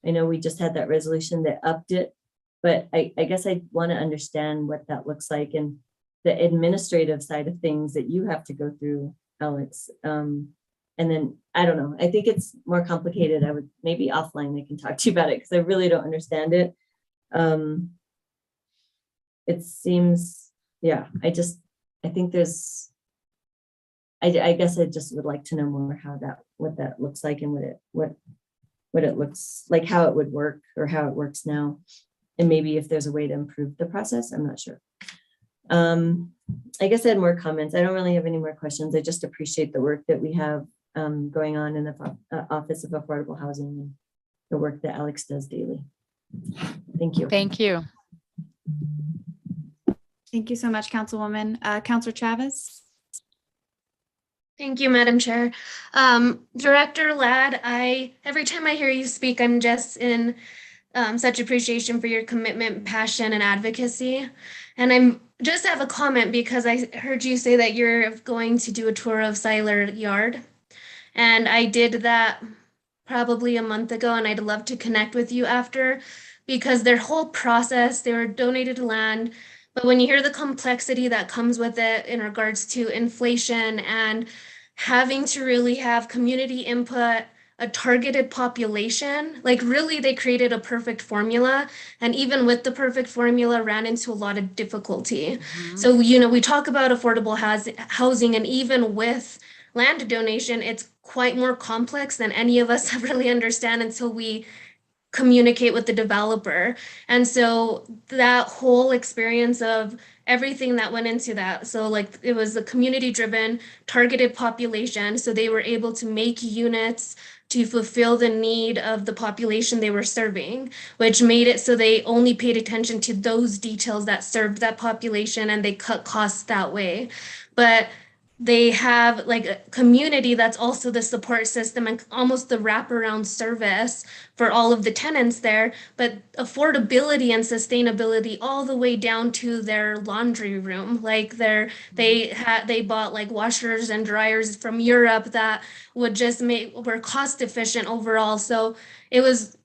I know we just had that resolution that upped it, but I guess I want to understand what that looks like and the administrative side of things that you have to go through, Alex. And then, I don't know, I think it's more complicated. I would maybe offline I can talk to you about it because I really don't understand it. It seems, yeah, I think there's, I guess I just would like to know more what that looks like and what it looks like, how it would work or how it works now. And maybe if there's a way to improve the process, I'm not sure. I guess I had more comments. I don't really have any more questions. I just appreciate the work that we have going on in the Office of Affordable Housing and the work that Alex does daily. Thank you. Thank you. Thank you so much, Councilwoman. Councilor Chavez. Thank you, Madam Chair. Director Ladd, every time I hear you speak, I'm just in such appreciation for your commitment, passion, and advocacy. And I'm just have a comment because I heard you say that you're going to do a tour of Seiler Yard. And I did that probably a month ago, and I'd love to connect with you after because their whole process, they were donated land. But when you hear the complexity that comes with it in regards to inflation and having to really have community input, a targeted population, like really they created a perfect formula. And even with the perfect formula ran into a lot of difficulty. So, we talk about affordable housing and even with land donation, it's quite more complex than any of us really understand until we communicate with the developer. And so that whole experience of everything that went into that. So like it was a community driven targeted population. So they were able to make units to fulfill the need of the population they were serving, which made it so they only paid attention to those details that served that population and they cut costs that way. But they have like a community that's also the support system and almost the wraparound service for all of the tenants there, but affordability and sustainability all the way down to their laundry room. Like they bought like washers and dryers from Europe that were cost efficient overall. So it was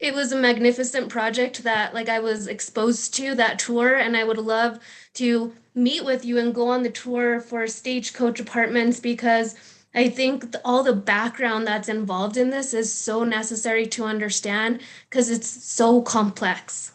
a magnificent project that like I was exposed to that tour, and I would love to meet with you and go on the tour for Stagecoach Apartments because I think all the background that's involved in this is so necessary to understand because it's so complex.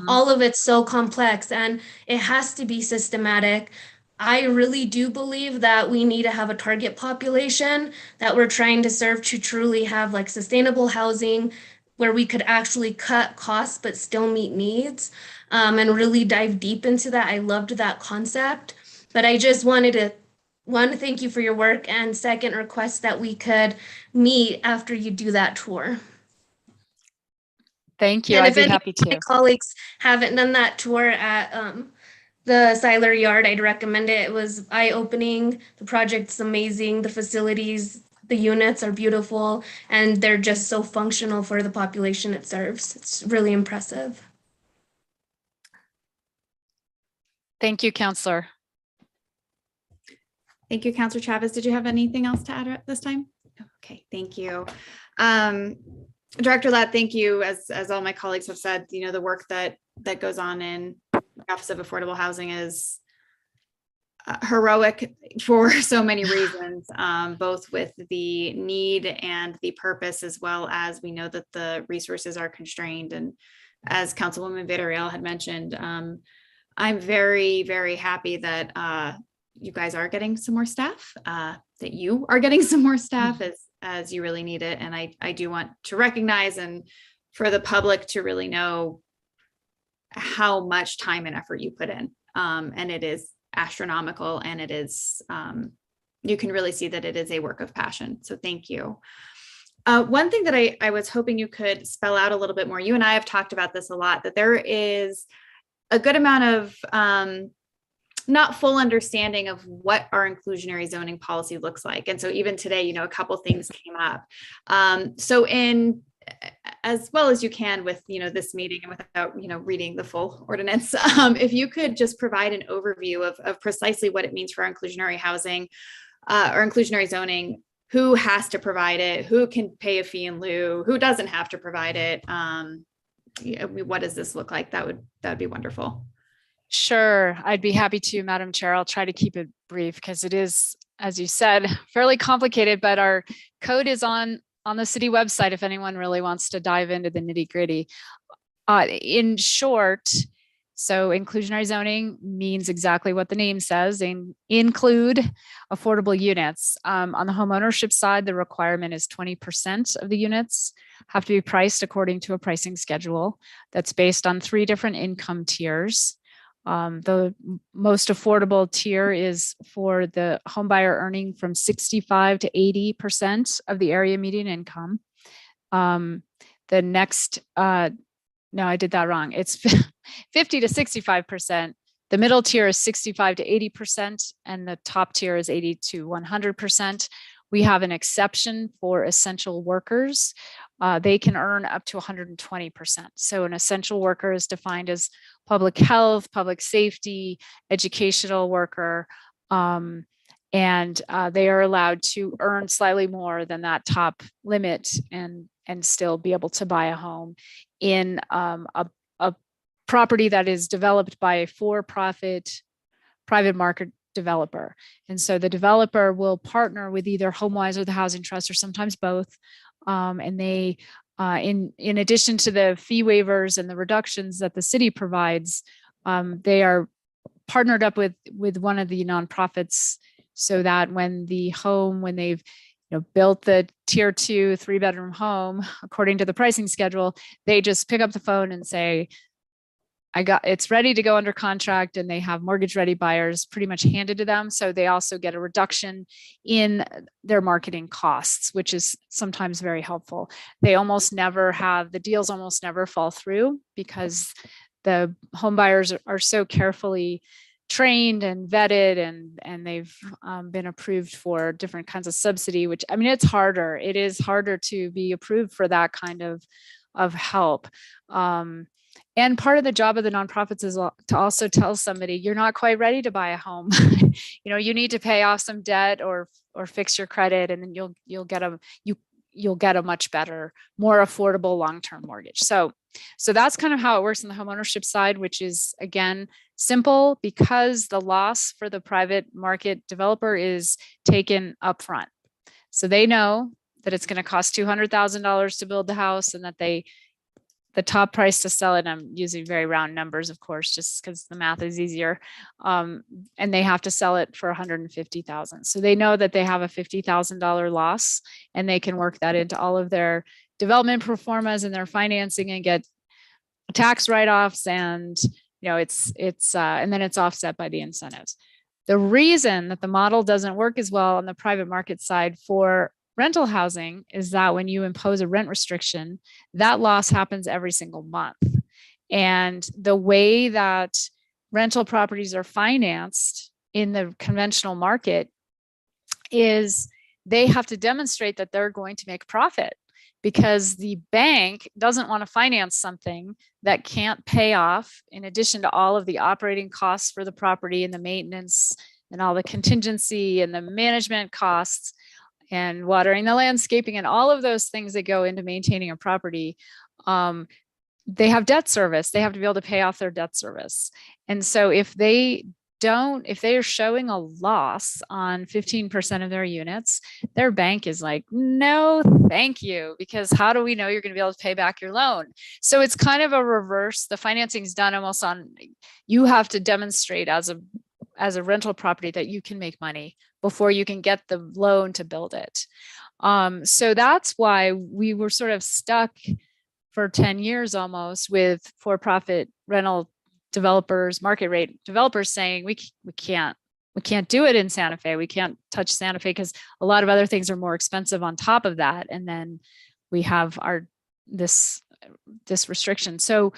All of it's so complex and it has to be systematic. I really do believe that we need to have a target population that we're trying to serve to truly have like sustainable housing where we could actually cut costs but still meet needs, and really dive deep into that. I loved that concept, but I just wanted to, one, thank you for your work, and second, request that we could meet after you do that tour. Thank you. And I'd if be any happy of my to. colleagues haven't done that tour at the Seiler Yard, I'd recommend it. It was eye-opening. The project's amazing. The facilities, the units are beautiful, and they're just so functional for the population it serves. It's really impressive. Thank you, Counselor. Thank you, Counselor Chavez. Did you have anything else to add at this time? Okay, thank you. Director Ladd, thank you. As all my colleagues have said, you know, the work that goes on in the Office of Affordable Housing is heroic for so many reasons, both with the need and the purpose, as well as we know that the resources are constrained. And as Councilwoman Villarreal had mentioned, I'm very, very happy that you guys are getting some more staff, that you are getting some more staff as you really need it. And I do want to recognize, and for the public to really know how much time and effort you put in. And it is astronomical, and it is, you can really see that it is a work of passion. So thank you. One thing that I was hoping you could spell out a little bit more, you and I have talked about this a lot, that there is a good amount of not full understanding of what our inclusionary zoning policy looks like. And so even today, you know, a couple things came up. So in, as well as you can with, you know, this meeting and without, you know, reading the full ordinance, if you could just provide an overview of precisely what it means for our inclusionary housing or inclusionary zoning, who has to provide it, who can pay a fee in lieu, who doesn't have to provide it. What does this look like? That would be wonderful. Sure, I'd be happy to, Madam Chair. I'll try to keep it brief because it is, as you said, fairly complicated, but our code is on the city website if anyone really wants to dive into the nitty gritty. In short, so inclusionary zoning means exactly what the name says, and include affordable units. On the homeownership side, the requirement is 20% of the units have to be priced according to a pricing schedule that's based on 3 different income tiers. The most affordable tier is for the home buyer earning from 65 to 80% of the area median income. The next, no, I did that wrong. It's 50 to 65%. The middle tier is 65 to 80%, and the top tier is 80 to 100%. We have an exception for essential workers. They can earn up to 120%. So an essential worker is defined as public health, public safety, educational worker, and they are allowed to earn slightly more than that top limit and still be able to buy a home in a property that is developed by a for-profit private market developer. And so the developer will partner with either HomeWise or the Housing Trust, or sometimes both. And they, in addition to the fee waivers and the reductions that the city provides, they are partnered up with one of the nonprofits, so that when they've built the tier 2 3-bedroom home according to the pricing schedule, they just pick up the phone and say, it's ready to go under contract, and they have mortgage ready buyers pretty much handed to them. So they also get a reduction in their marketing costs, which is sometimes very helpful. The deals almost never fall through because the home buyers are so carefully trained and vetted, and they've been approved for different kinds of subsidy, which, I mean, it is harder to be approved for that kind of help. And part of the job of the nonprofits is to also tell somebody, you're not quite ready to buy a home. You need to pay off some debt or fix your credit, and then you'll get a much better, more affordable long-term mortgage. So that's kind of how it works on the homeownership side, which is, again, simple because the loss for the private market developer is taken upfront. So they know that it's going to cost $200,000 to build the house, and that the top price to sell it, I'm using very round numbers, of course, just because the math is easier, and they have to sell it for $150,000. So they know that they have a $50,000 loss, and they can work that into all of their development pro formas and their financing and get tax write-offs, and and then it's offset by the incentives. The reason that the model doesn't work as well on the private market side for rental housing is that when you impose a rent restriction, that loss happens every single month. And the way that rental properties are financed in the conventional market is they have to demonstrate that they're going to make a profit, because the bank doesn't want to finance something that can't pay off, in addition to all of the operating costs for the property and the maintenance and all the contingency and the management costs and watering the landscaping and all of those things that go into maintaining a property. They have debt service. They have to be able to pay off their debt service. And so if they are showing a loss on 15% of their units, their bank is like, no, thank you, because how do we know you're going to be able to pay back your loan? So it's kind of a reverse. The financing is done almost on, you have to demonstrate as a rental property that you can make money before you can get the loan to build it. So that's why we were sort of stuck for 10 years almost with for-profit rental developers, market rate developers saying we can't do it in Santa Fe. We can't touch Santa Fe because a lot of other things are more expensive on top of that. And then we have this restriction. So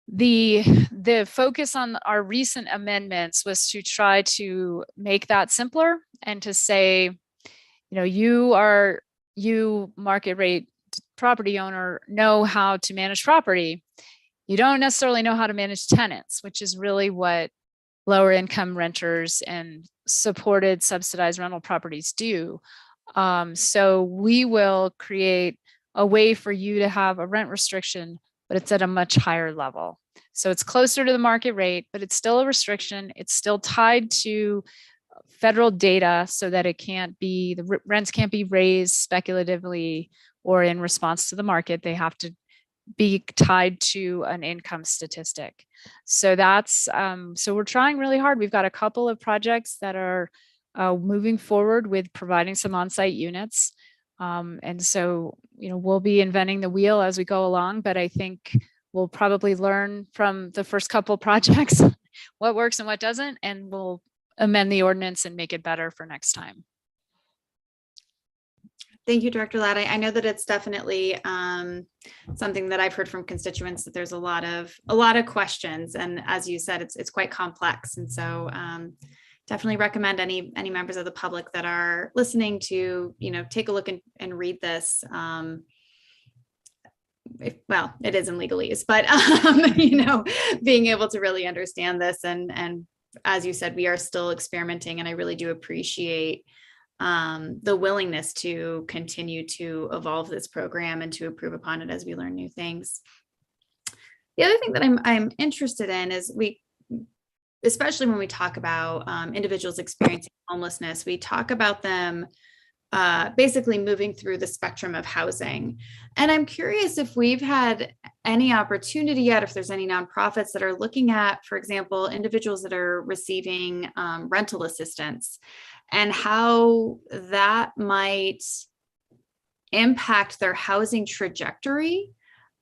the focus on our recent amendments was to try to make that simpler and to say, you market rate property owner know how to manage property. You don't necessarily know how to manage tenants, which is really what lower income renters and supported subsidized rental properties do. So we will create a way for you to have a rent restriction, but it's at a much higher level. So it's closer to the market rate, but it's still a restriction. It's still tied to federal data so that the rents can't be raised speculatively or in response to the market. They have to be tied to an income statistic. So so we're trying really hard. We've got a couple of projects that are moving forward with providing some on-site units. And so, we'll be inventing the wheel as we go along, but I think we'll probably learn from the first couple projects what works and what doesn't, and we'll amend the ordinance and make it better for next time. Thank you, Director Ladd. I know that it's definitely something that I've heard from constituents, that there's a lot of questions, and as you said, it's quite complex. And so definitely recommend any members of the public that are listening to take a look and read this. It is in legalese, but being able to really understand this, and as you said, we are still experimenting, and I really do appreciate the willingness to continue to evolve this program and to improve upon it as we learn new things. The other thing that I'm interested in is especially when we talk about individuals experiencing homelessness, we talk about them basically moving through the spectrum of housing. And I'm curious if we've had any opportunity yet, if there's any nonprofits that are looking at, for example, individuals that are receiving rental assistance, and how that might impact their housing trajectory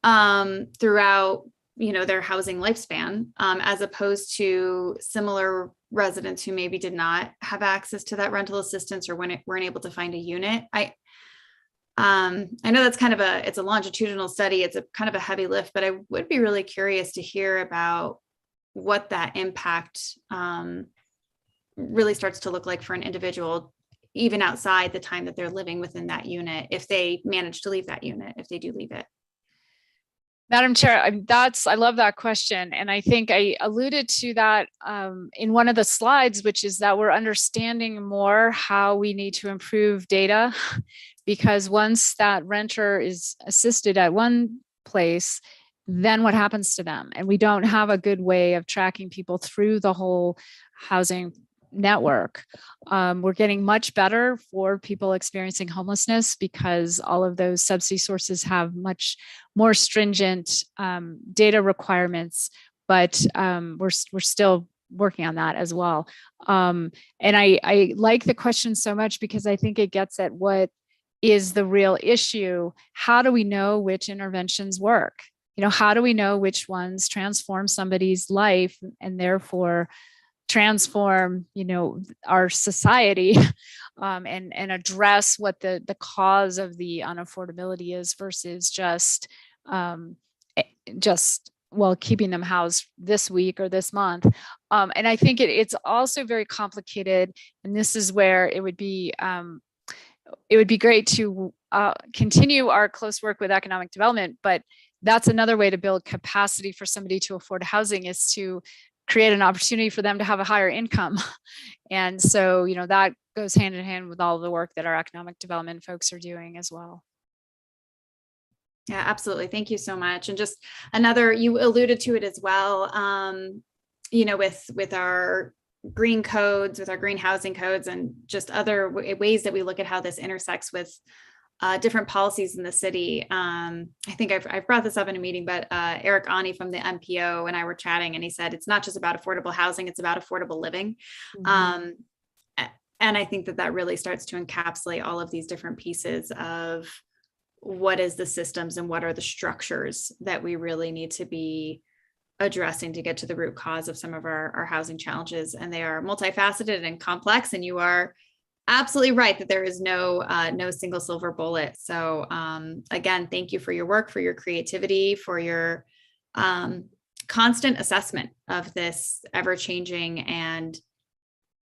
throughout their housing lifespan, as opposed to similar residents who maybe did not have access to that rental assistance or weren't able to find a unit. I know that's kind of it's a longitudinal study. It's a kind of a heavy lift, but I would be really curious to hear about what that impact really starts to look like for an individual, even outside the time that they're living within that unit, if they manage to leave that unit, if they do leave it. Madam Chair, I love that question. And I think I alluded to that in one of the slides, which is that we're understanding more how we need to improve data, because once that renter is assisted at one place, then what happens to them? And we don't have a good way of tracking people through the whole housing network. We're getting much better for people experiencing homelessness because all of those subsidy sources have much more stringent data requirements, but we're still working on that as well. And I like the question so much because I think it gets at what is the real issue. How do we know which interventions work? How do we know which ones transform somebody's life and therefore transform, our society and address what the cause of the unaffordability is versus just keeping them housed this week or this month. And I think it's also very complicated. And this is where it would be great to continue our close work with economic development, but that's another way to build capacity for somebody to afford housing, is to create an opportunity for them to have a higher income. And so, that goes hand in hand with all the work that our economic development folks are doing as well. Yeah, absolutely. Thank you so much. And just another, you alluded to it as well, with our green codes, with our green housing codes, and just other ways that we look at how this intersects with different policies in the city. I think I've brought this up in a meeting, but Eric Ani from the MPO and I were chatting, and he said, it's not just about affordable housing, it's about affordable living. And I think that really starts to encapsulate all of these different pieces of what is the systems and what are the structures that we really need to be addressing to get to the root cause of some of our housing challenges. And they are multifaceted and complex, and you are absolutely right that there is no single silver bullet. So again, thank you for your work, for your creativity, for your constant assessment of this ever-changing and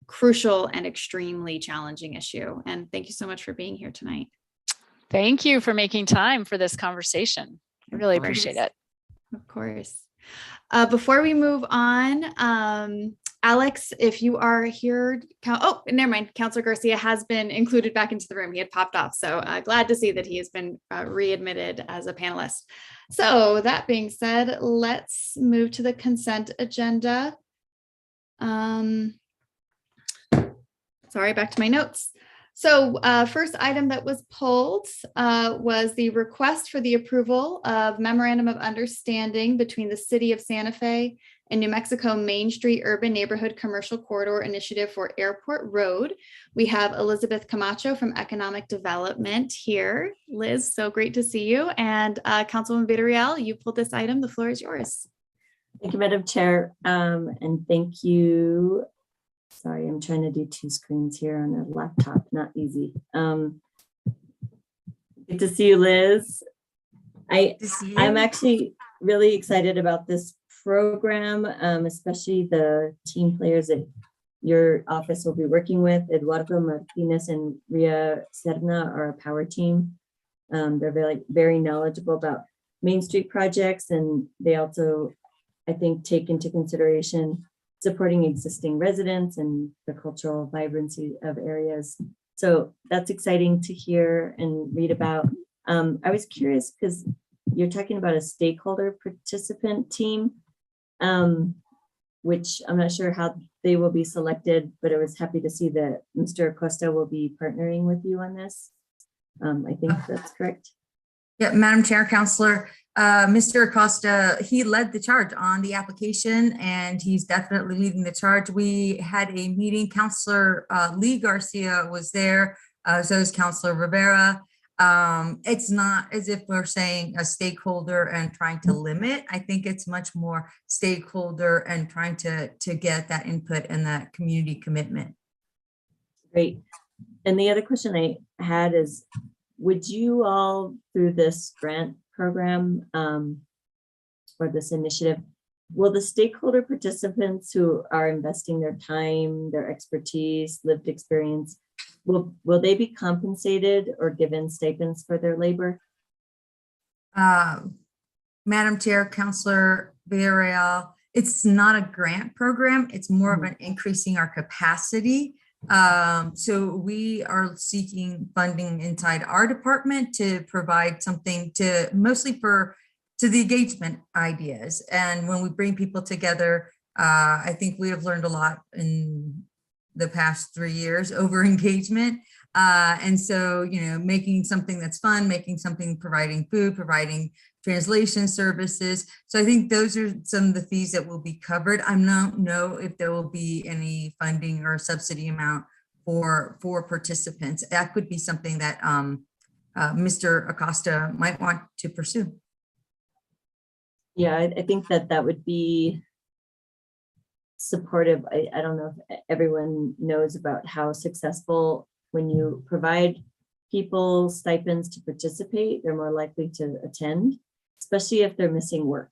crucial and extremely challenging issue. And thank you so much for being here tonight. Thank you for making time for this conversation. I really appreciate it. Of course. Before we move on, Alex, if you are here, never mind. Councilor Garcia has been included back into the room. He had popped off. So glad to see that he has been readmitted as a panelist. So that being said, let's move to the consent agenda. Sorry, back to my notes. So first item that was pulled was the request for the approval of Memorandum of Understanding between the City of Santa Fe and New Mexico Main Street Urban Neighborhood Commercial Corridor Initiative for Airport Road. We have Elizabeth Camacho from Economic Development here. Liz, so great to see you. And Councilwoman Villarreal, you pulled this item. The floor is yours. Thank you, Madam Chair. And thank you. Sorry, I'm trying to do two screens here on a laptop. Not easy. Good to see you, Liz. I'm actually really excited about this program, especially the team players that your office will be working with. Eduardo Martinez and Ria Serna are a power team. They're very, very knowledgeable about Main Street projects, and they also, I think, take into consideration supporting existing residents and the cultural vibrancy of areas. So that's exciting to hear and read about. I was curious because you're talking about a stakeholder participant team, which I'm not sure how they will be selected, but I was happy to see that Mr. Acosta will be partnering with you on this. I think that's correct. Yeah, Madam Chair, Councilor, Mr. Acosta, he led the charge on the application, and he's definitely leading the charge. We had a meeting. Councilor Lee Garcia was there, so is Councilor Rivera. It's not as if we're saying a stakeholder and trying to limit. I think it's much more stakeholder and trying to get that input and that community commitment. Great. And the other question I had is, would you all, through this grant program or this initiative, will the stakeholder participants who are investing their time, their expertise, lived experience, will they be compensated or given stipends for their labor? Madam Chair, Councilor Villarreal, it's not a grant program. It's more of an increasing our capacity. So we are seeking funding inside our department to provide something to mostly to the engagement ideas. And when we bring people together, I think we have learned a lot in the past 3 years over engagement. And so, making something that's fun, making something, providing food, providing translation services. So I think those are some of the fees that will be covered. I don't know if there will be any funding or subsidy amount for participants. That could be something that Mr. Acosta might want to pursue. Yeah, I think that would be supportive. I don't know if everyone knows about how successful when you provide people stipends to participate, they're more likely to attend, especially if they're missing work.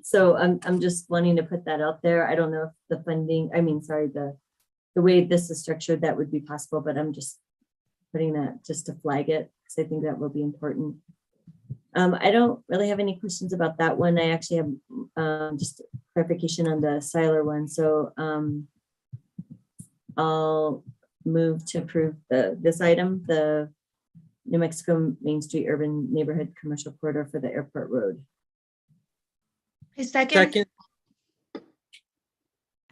So I'm just wanting to put that out there. I don't know if the funding, the way this is structured, that would be possible, but I'm just putting that just to flag it, because I think that will be important. I don't really have any questions about that one. I actually have just clarification on the Siler one. So I'll move to approve this item, the New Mexico Main Street Urban Neighborhood Commercial Corridor for the Airport Road. A second. Second.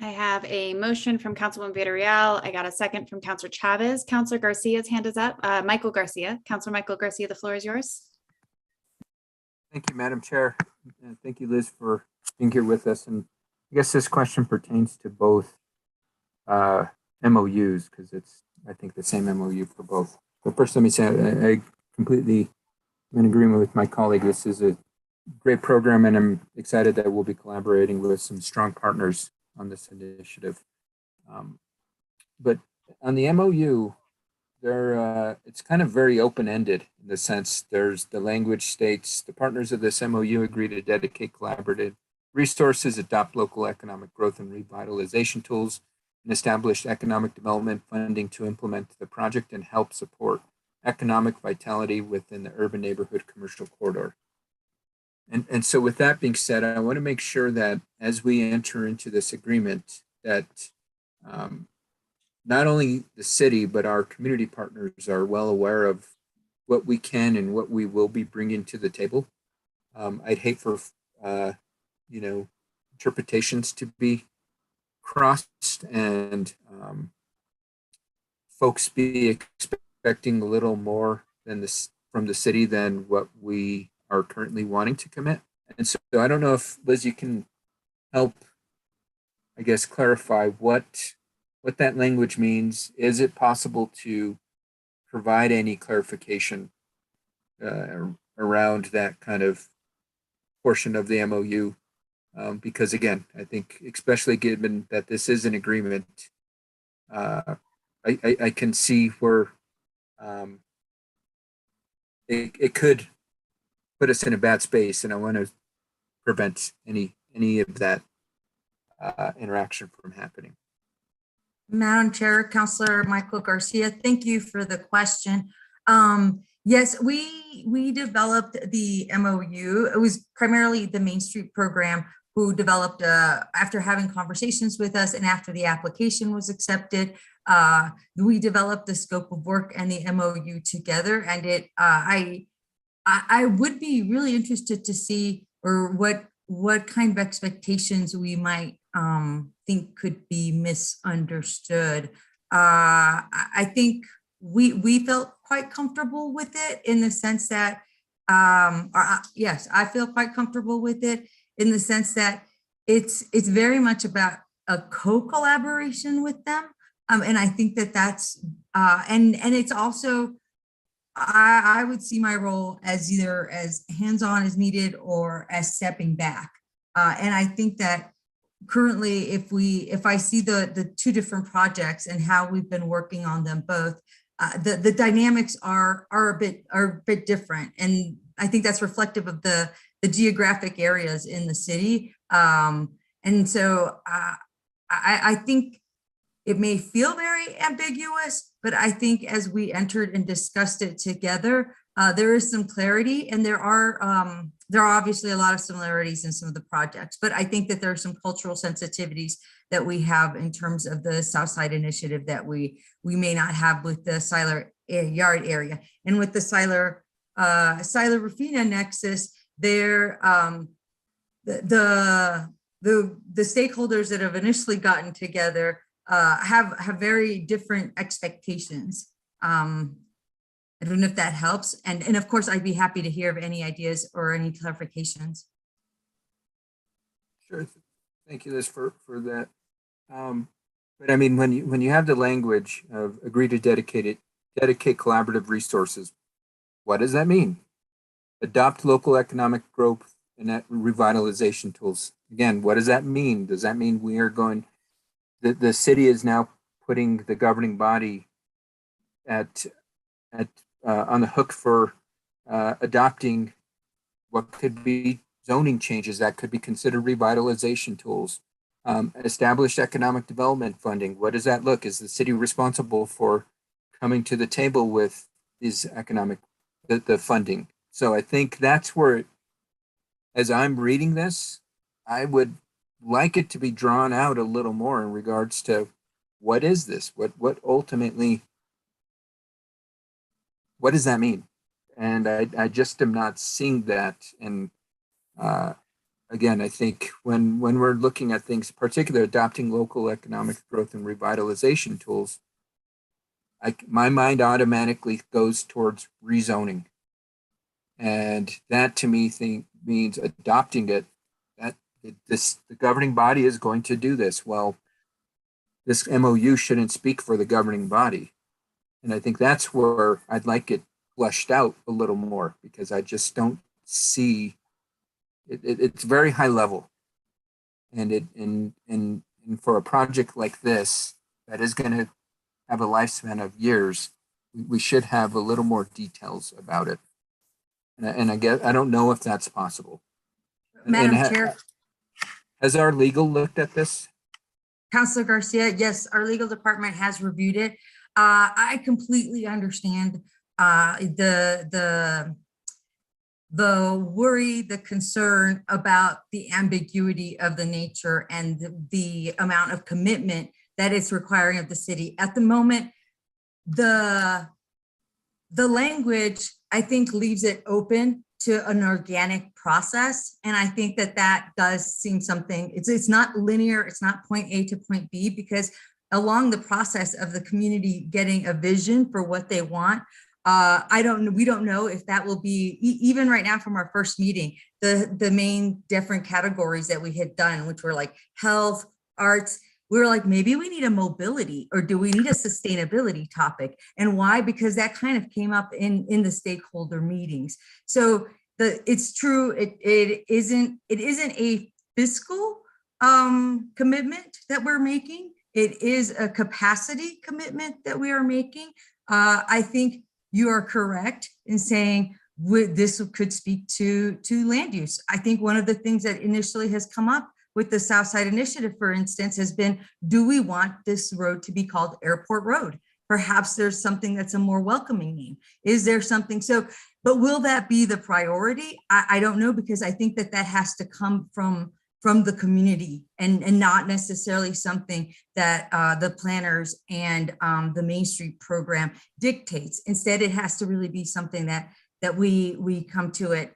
I have a motion from Councilwoman Villarreal. I got a second from Councilor Chavez. Councilor Garcia's hand is up. Michael Garcia, Councilor Michael Garcia, the floor is yours. Thank you, Madam Chair. And thank you, Liz, for being here with us. And I guess this question pertains to both MOUs, because it's, I think, the same MOU for both. But first, let me say I completely am in agreement with my colleague. This is a great program, and I'm excited that we'll be collaborating with some strong partners on this initiative. But on the MOU, it's kind of very open-ended in the sense there's the language states, the partners of this MOU agree to dedicate collaborative resources, adopt local economic growth and revitalization tools, and establish economic development funding to implement the project and help support economic vitality within the urban neighborhood commercial corridor. And so with that being said, I want to make sure that as we enter into this agreement that not only the city, but our community partners are well aware of what we can and what we will be bringing to the table. I'd hate for, interpretations to be crossed and folks be expecting a little more than this from the city than what we are currently wanting to commit. And so I don't know if, Liz, you can help, I guess, clarify what that language means. Is it possible to provide any clarification around that kind of portion of the MOU? Because again, I think especially given that this is an agreement, I can see where it could put us in a bad space, and I want to prevent any of that interaction from happening. Madam Chair, Councilor Michael Garcia, thank you for the question. Yes, we developed the MOU. It was primarily the Main Street program who developed, after having conversations with us and after the application was accepted, we developed the scope of work and the MOU together. And I would be really interested to see or what kind of expectations we might think could be misunderstood. I think we felt quite comfortable with it in the sense that, yes, I feel quite comfortable with it in the sense that it's very much about a co-collaboration with them. And I think that's, and it's also, I would see my role as either as hands-on as needed or as stepping back. And I think that currently, if I see the two different projects and how we've been working on them both, the dynamics are a bit different. And I think that's reflective of the geographic areas in the city. And so I think it may feel very ambiguous, but I think as we entered and discussed it together, there is some clarity, and there are obviously a lot of similarities in some of the projects, but I think that there are some cultural sensitivities that we have in terms of the Southside initiative that we may not have with the Siler Yard area. And with the Siler Roofina Nexus, there the stakeholders that have initially gotten together have very different expectations. I don't know if that helps. And of course, I'd be happy to hear of any ideas or any clarifications. Sure. Thank you, Liz, for that. But I mean, when you have the language of agree to dedicate collaborative resources, what does that mean? Adopt local economic growth and revitalization tools. again, what does that mean? Does that mean we are going, the city is now putting the governing body at on the hook for adopting what could be zoning changes that could be considered revitalization tools, established economic development funding. What does that look? Is the city responsible for coming to the table with these economic, the funding? So I think that's where, as I'm reading this, I would like it to be drawn out a little more in regards to what is this? What ultimately, what does that mean? And I just am not seeing that. And again, I think when we're looking at things, particularly adopting local economic growth and revitalization tools, my mind automatically goes towards rezoning. And that to me means adopting it, that the governing body is going to do this. Well, this MOU shouldn't speak for the governing body. And I think that's where I'd like it fleshed out a little more, because I just don't see it's very high level. And for a project like this that is going to have a lifespan of years, we should have a little more details about it. And I guess I don't know if that's possible. Madam Chair, Has our legal looked at this? Councilor Garcia, yes, our legal department has reviewed it. I completely understand the worry, the concern about the ambiguity of the nature and the amount of commitment that it's requiring of the city. At the moment, the language, I think, leaves it open to an organic process. And I think that does seem something, it's not linear, it's not point A to point B, because along the process of the community getting a vision for what they want, we don't know if that will be, even right now from our first meeting, the main different categories that we had done, which were like health, arts, we were like, maybe we need a mobility, or do we need a sustainability topic? And why? Because that kind of came up in the stakeholder meetings. So it's true, it isn't a fiscal commitment that we're making. It is a capacity commitment that we are making. I think you are correct in saying this could speak to land use. I think one of the things that initially has come up with the Southside Initiative, for instance, has been, do we want this road to be called Airport Road? Perhaps there's something that's a more welcoming name. Is there something? So, but will that be the priority? I don't know, because I think that has to come from the community and not necessarily something that the planners and the Main Street program dictates. Instead, it has to really be something that we come to it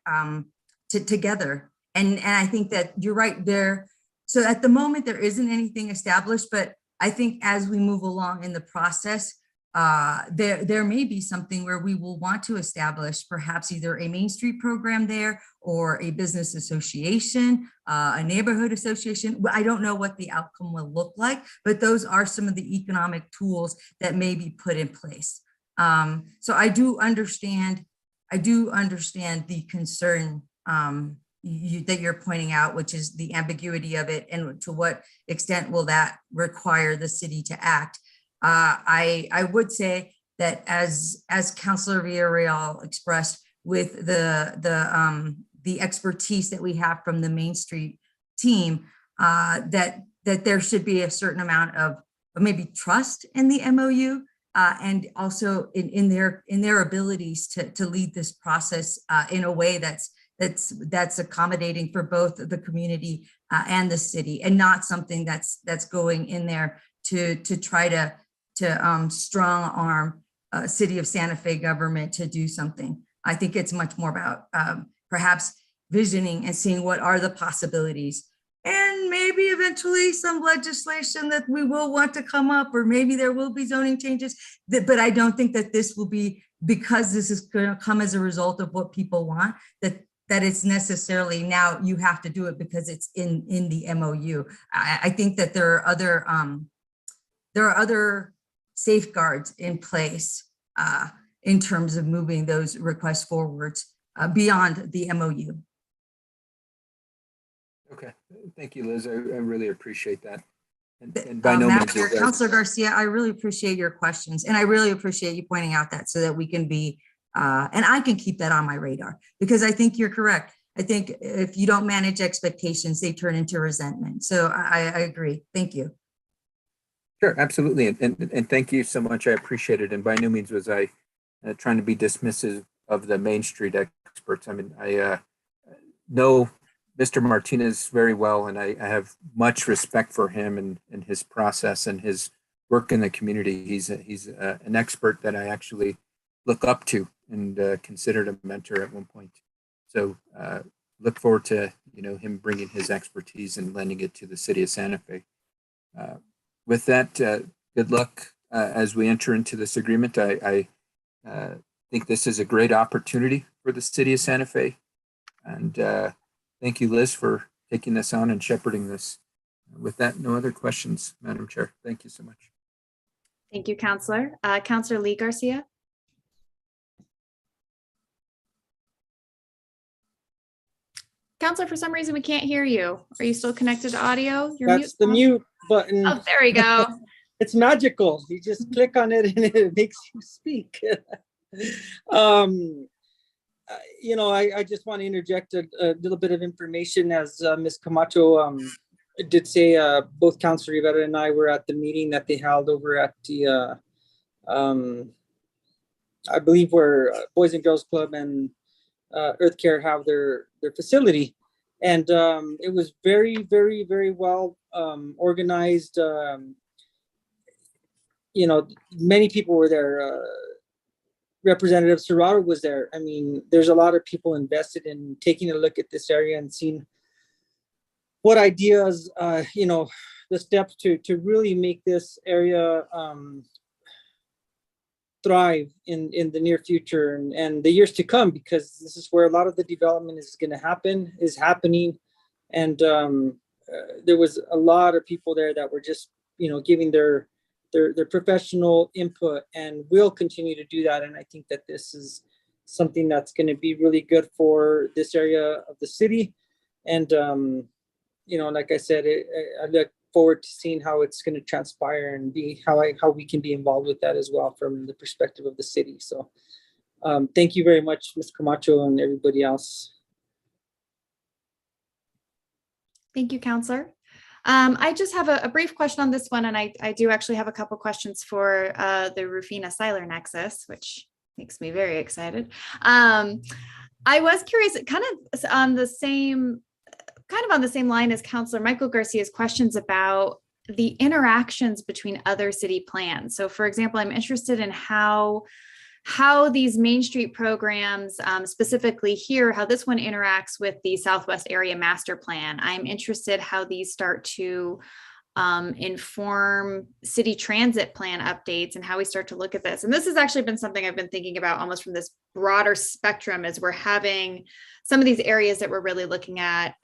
together. And I think that you're right there. So at the moment, there isn't anything established, but I think as we move along in the process, there may be something where we will want to establish perhaps either a Main Street program there, or a business association, a neighborhood association. I don't know what the outcome will look like, but those are some of the economic tools that may be put in place. So I do understand the concern that you're pointing out, which is the ambiguity of it, and to what extent will that require the city to act. I would say that as Councilor Villarreal expressed, with the expertise that we have from the Main Street team, that there should be a certain amount of maybe trust in the MOU, and also in their abilities to lead this process in a way that's accommodating for both the community and the city, and not something that's going in there to try to strong arm City of Santa Fe government to do something. I think it's much more about perhaps visioning and seeing what are the possibilities, and maybe eventually some legislation that we will want to come up, or maybe there will be zoning changes. But I don't think that this will be, because this is going to come as a result of what people want, that it's necessarily now you have to do it because it's in the MOU. I think that there are other safeguards in place in terms of moving those requests forwards beyond the MOU. Okay, Thank you, Liz. I really appreciate that. And by no Madam means Chair, is that- Councilor Garcia, I really appreciate your questions, and I really appreciate you pointing out that so that we can be, and I can keep that on my radar, because I think you're correct. I think if you don't manage expectations, they turn into resentment. So I agree. Thank you. Sure, absolutely. And thank you so much. I appreciate it. And by no means was I trying to be dismissive of the Main Street experts. I mean, I know Mr. Martinez very well, and I have much respect for him and his process and his work in the community. He's an expert that I actually look up to and considered a mentor at one point. So look forward to him bringing his expertise and lending it to the city of Santa Fe. With that, good luck as we enter into this agreement. I think this is a great opportunity for the city of Santa Fe, and thank you, Liz, for taking this on and shepherding this. With that, no other questions, Madam Chair. Thank you so much. Thank you, Councillor. Councillor Lee Garcia. Councillor, for some reason we can't hear you. Are you still connected to audio? That's the mute button. Oh, there we go. It's magical. You just click on it and it makes you speak. I just want to interject a little bit of information. As Ms. Camacho did say, both Councilor Rivera and I were at the meeting that they held over at the, I believe where Boys and Girls Club and Earth Care have their facility. And it was very, very, very well organized. Many people were there. Representative Serrato was there. I mean, there's a lot of people invested in taking a look at this area and seeing what ideas, the steps to really make this area thrive in the near future and the years to come, because this is where a lot of the development is happening. And there was a lot of people there that were just, giving their professional input, and will continue to do that. And I think that this is something that's going to be really good for this area of the city. And, like I said, I look forward to seeing how it's going to transpire and be how we can be involved with that as well from the perspective of the city. So thank you very much, Ms. Camacho and everybody else. Thank you, Councillor. I just have a brief question on this one, and I do actually have a couple questions for the Roofina Siler Nexus, which makes me very excited. I was curious, kind of on the same line as Councillor Michael Garcia's questions about the interactions between other city plans. So, for example, I'm interested in how these Main Street programs, specifically here, how this one interacts with the Southwest Area Master Plan. I'm interested how these start to inform city transit plan updates and how we start to look at this. And this has actually been something I've been thinking about almost from this broader spectrum, as we're having some of these areas that we're really looking at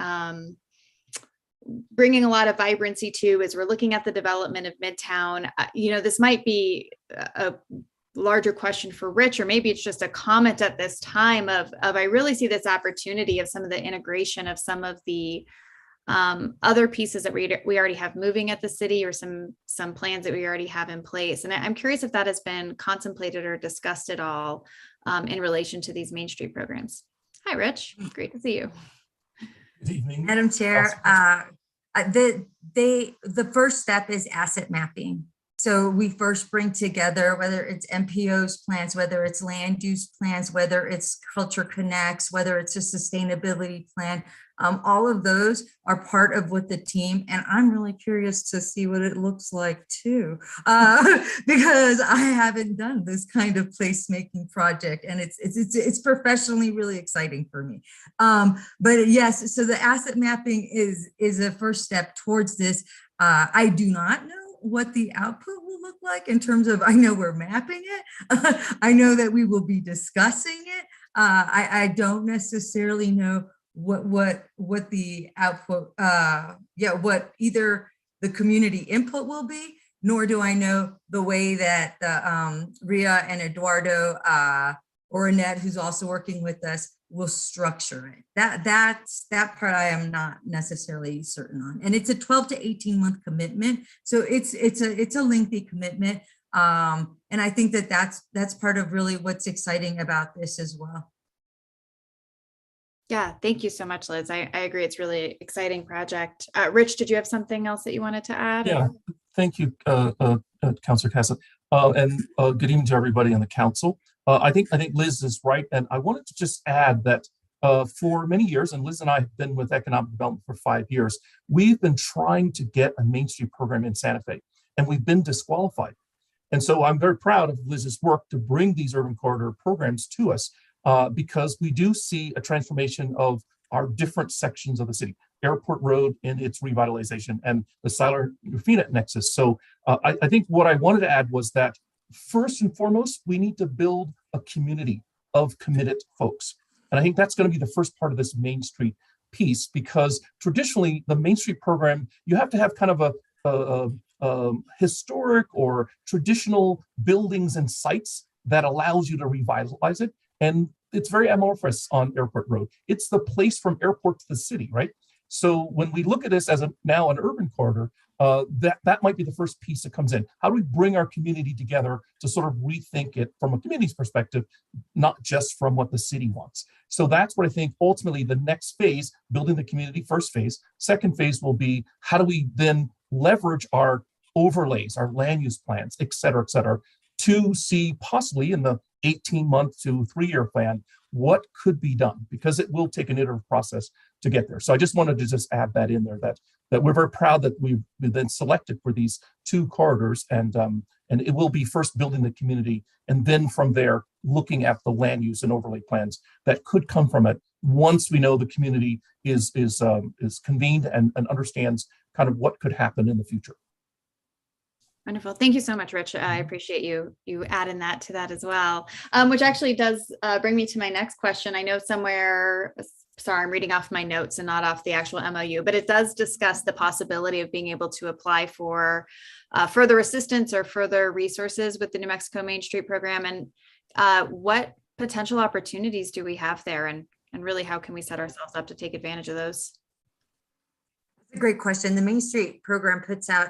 bringing a lot of vibrancy to, as we're looking at the development of Midtown. This might be a larger question for Rich, or maybe it's just a comment at this time of I really see this opportunity of some of the integration of some of the other pieces that we already have moving at the city, or some plans that we already have in place. And I'm curious if that has been contemplated or discussed at all in relation to these Main Street programs. Hi, Rich. Great to see you. Good evening. Madam Chair, the first step is asset mapping. So we first bring together, whether it's MPO's plans, whether it's land use plans, whether it's Culture Connects, whether it's a sustainability plan, all of those are part of what the team, and I'm really curious to see what it looks like too, because I haven't done this kind of placemaking project, and it's professionally really exciting for me. But yes, so the asset mapping is a first step towards this. I do not know what the output will look like in terms of, I know we're mapping it. I know that we will be discussing it. I don't necessarily know what the output, what either the community input will be, nor do I know the way that Ria and Eduardo or Annette, who's also working with us, will structure it. That part I am not necessarily certain on. And it's a 12 to 18 month commitment. So it's a lengthy commitment. And I think that's part of really what's exciting about this as well. Yeah, thank you so much, Liz. I agree. It's really exciting project. Rich, did you have something else that you wanted to add? Yeah, thank you, Councilor Casa. And good evening to everybody on the council. I think Liz is right. And I wanted to just add that for many years, and Liz and I have been with economic development for 5 years, we've been trying to get a Main Street program in Santa Fe, and we've been disqualified. And so I'm very proud of Liz's work to bring these urban corridor programs to us. Because we do see a transformation of our different sections of the city, Airport Road in its revitalization and the Roofina Nexus. So I think what I wanted to add was that first and foremost, we need to build a community of committed folks. And I think that's going to be the first part of this Main Street piece, because traditionally the Main Street program, you have to have kind of a historic or traditional buildings and sites that allows you to revitalize it. And it's very amorphous on Airport Road. It's the place from airport to the city, right? So when we look at this as now an urban corridor, that might be the first piece that comes in. How do we bring our community together to sort of rethink it from a community's perspective, not just from what the city wants? So that's what I think ultimately the next phase, building the community, first phase. Second phase will be, how do we then leverage our overlays, our land use plans, et cetera, to see possibly in the 18-month to 3-year plan what could be done, because it will take an iterative process to get there. So I just wanted to just add that in there, that we're very proud that we've been selected for these 2 corridors, and it will be first building the community, and then from there looking at the land use and overlay plans that could come from it once we know the community is convened and understands kind of what could happen in the future. Wonderful. Thank you so much, Rich. I appreciate you adding that to that as well, which actually does bring me to my next question. I know somewhere, sorry, I'm reading off my notes and not off the actual MOU, but it does discuss the possibility of being able to apply for further assistance or further resources with the New Mexico Main Street program. And what potential opportunities do we have there? And really, how can we set ourselves up to take advantage of those? That's a great question. The Main Street program puts out,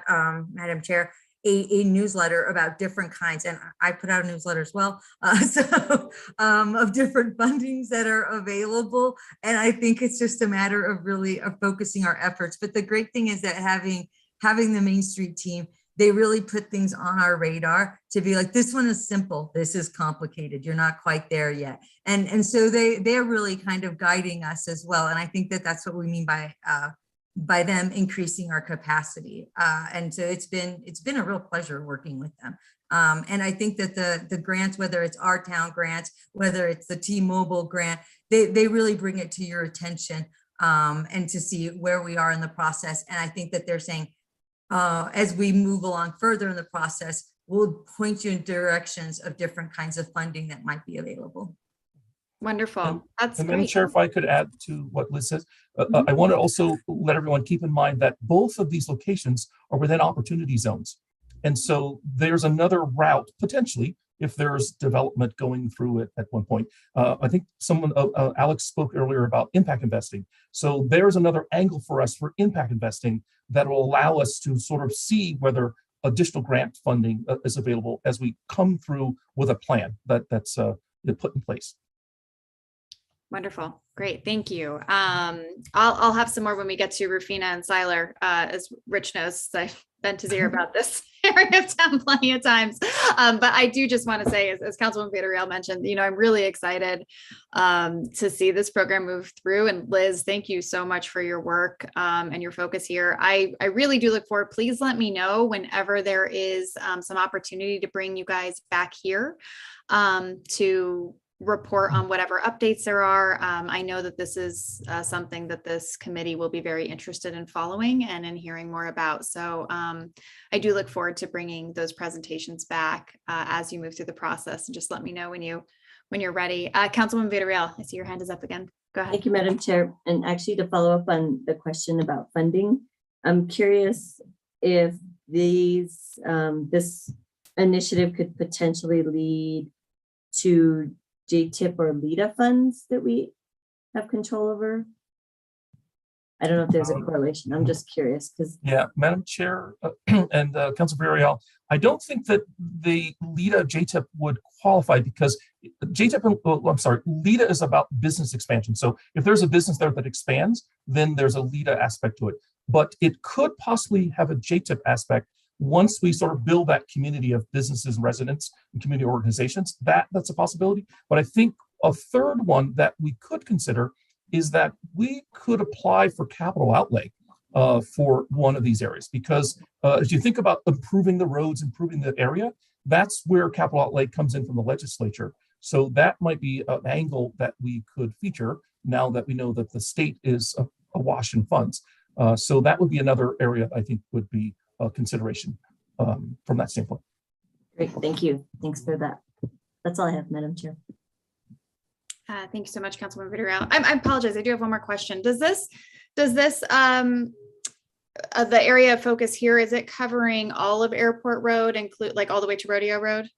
Madam Chair, a newsletter about different kinds, and I put out a newsletter as well, of different fundings that are available. And I think it's just a matter of really focusing our efforts. But the great thing is that having the Main Street team, they really put things on our radar to be like, this one is simple, this is complicated, you're not quite there yet. And so they're really kind of guiding us as well. And I think that that's what we mean by them increasing our capacity. And so it's been a real pleasure working with them. And I think that the grants, whether it's our town grants, whether it's the T-Mobile grant, they really bring it to your attention and to see where we are in the process. And I think that they're saying, as we move along further in the process, we'll point you in directions of different kinds of funding that might be available. Wonderful. That's and great. Madam Chair, if I could add to what Liz says, I want to also let everyone keep in mind that both of these locations are within opportunity zones. And so there's another route potentially if there's development going through it at one point. I think Alex spoke earlier about impact investing. So there's another angle for us for impact investing that will allow us to sort of see whether additional grant funding is available as we come through with a plan that's put in place. Wonderful. Great. Thank you. I'll have some more when we get to Roofina and Siler, as Rich knows, I've been to Zero about this area of town plenty of times. But I do just want to say, as Councilwoman Villarreal mentioned, I'm really excited to see this program move through. And Liz, thank you so much for your work and your focus here. I really do look forward. Please let me know whenever there is some opportunity to bring you guys back here to report on whatever updates there are. I know that this is something that this committee will be very interested in following and in hearing more about. So I do look forward to bringing those presentations back as you move through the process, and just let me know when you're ready. Councilwoman Villarreal, I see your hand is up again. Go ahead. Thank you, Madam Chair. And actually, to follow up on the question about funding, I'm curious if this initiative could potentially lead to JTIP or LEDA funds that we have control over? I don't know if there's a correlation. I'm just curious because Yeah, Madam Chair and Council Villarreal, I don't think that the LIDA JTIP would qualify because JTIP, I'm sorry, LIDA is about business expansion. So if there's a business there that expands, then there's a LIDA aspect to it. But it could possibly have a JTIP aspect once we sort of build that community of businesses and residents and community organizations. That's a possibility. But I think a third one that we could consider is that we could apply for capital outlay for one of these areas, because as you think about improving the roads, improving the area, that's where capital outlay comes in from the legislature. So that might be an angle that we could feature now that we know that the state is awash in funds. So that would be another area I think would be a consideration from that standpoint. great, thank you. Thanks for that. That's all I have, Madam Chair. Thank you so much, Councilwoman Villarreal. I apologize. I do have one more question. Does this the area of focus here, is it covering all of Airport Road, include like all the way to Rodeo Road?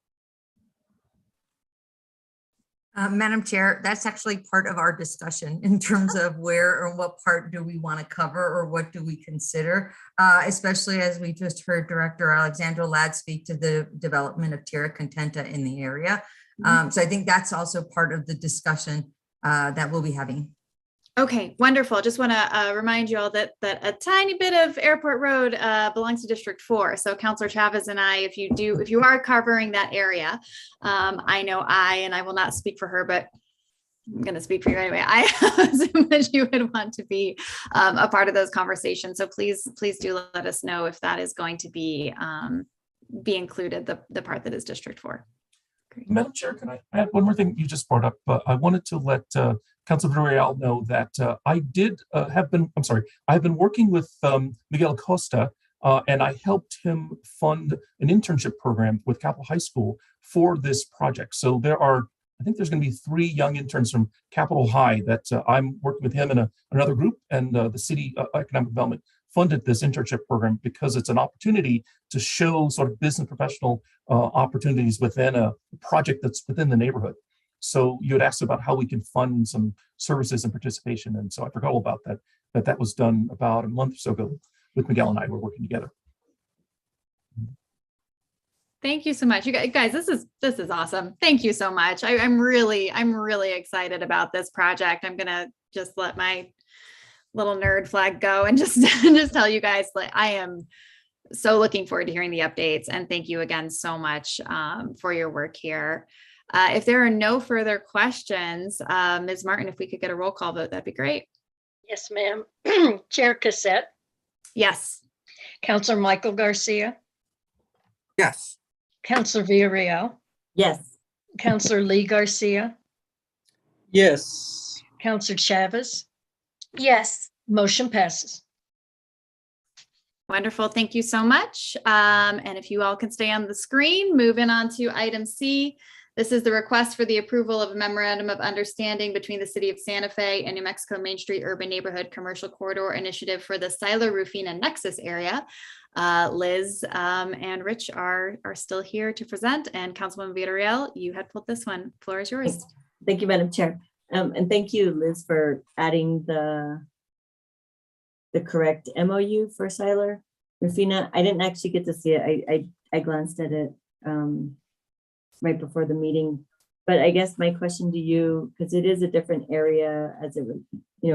Madam Chair, that's actually part of our discussion in terms of where or what part do we want to cover or what do we consider, especially as we just heard Director Alexandra Ladd speak to the development of Tierra Contenta in the area. So I think that's also part of the discussion that we'll be having. Okay, wonderful. Just want to remind you all that a tiny bit of Airport Road belongs to District 4. So Councilor Chavez and I, if you are covering that area, I know and I will not speak for her, but I'm going to speak for you anyway. I assume that you would want to be a part of those conversations. So please do let us know if that is going to be included, the part that is District 4. Great. Madam Chair, can I add one more thing you just brought up? I wanted to let Councilor Villarreal know that I have been working with Miguel Acosta, and I helped him fund an internship program with Capitol High School for this project. So I think there's going to be 3 young interns from Capitol High that I'm working with him and another group, and the city economic development funded this internship program because it's an opportunity to show sort of business professional opportunities within a project that's within the neighborhood. So you had asked about how we can fund some services and participation. And so I forgot all about that, that was done about a month or so ago with Miguel and I were working together. Thank you so much. You guys, this is awesome. Thank you so much. I'm really excited about this project. I'm going to just let my little nerd flag go and just tell you guys, like, I am so looking forward to hearing the updates, and thank you again so much for your work here. If there are no further questions, Ms. Martin, if we could get a roll call vote, that'd be great. Yes, ma'am. Chair Cassette, Yes. Councilor Michael Garcia, Yes. Councilor Villarreal, Yes, Councilor Lee Garcia, Yes. Councilor Chavez, Yes. motion passes. Wonderful. Thank you so much. And if you all can stay on the screen, moving on to item C. This is the request for the approval of a memorandum of understanding between the City of Santa Fe and New Mexico Main Street Urban Neighborhood Commercial Corridor Initiative for the Silo Roofina Nexus area. Liz and Rich are still here to present, and Councilwoman Villarreal, you had pulled this one. Floor is yours. thank you, Madam Chair. And thank you, Liz, for adding the correct MOU for Silo Roofina. I didn't actually get to see it. I glanced at it right before the meeting, but I guess my question to you, because it is a different area as it would,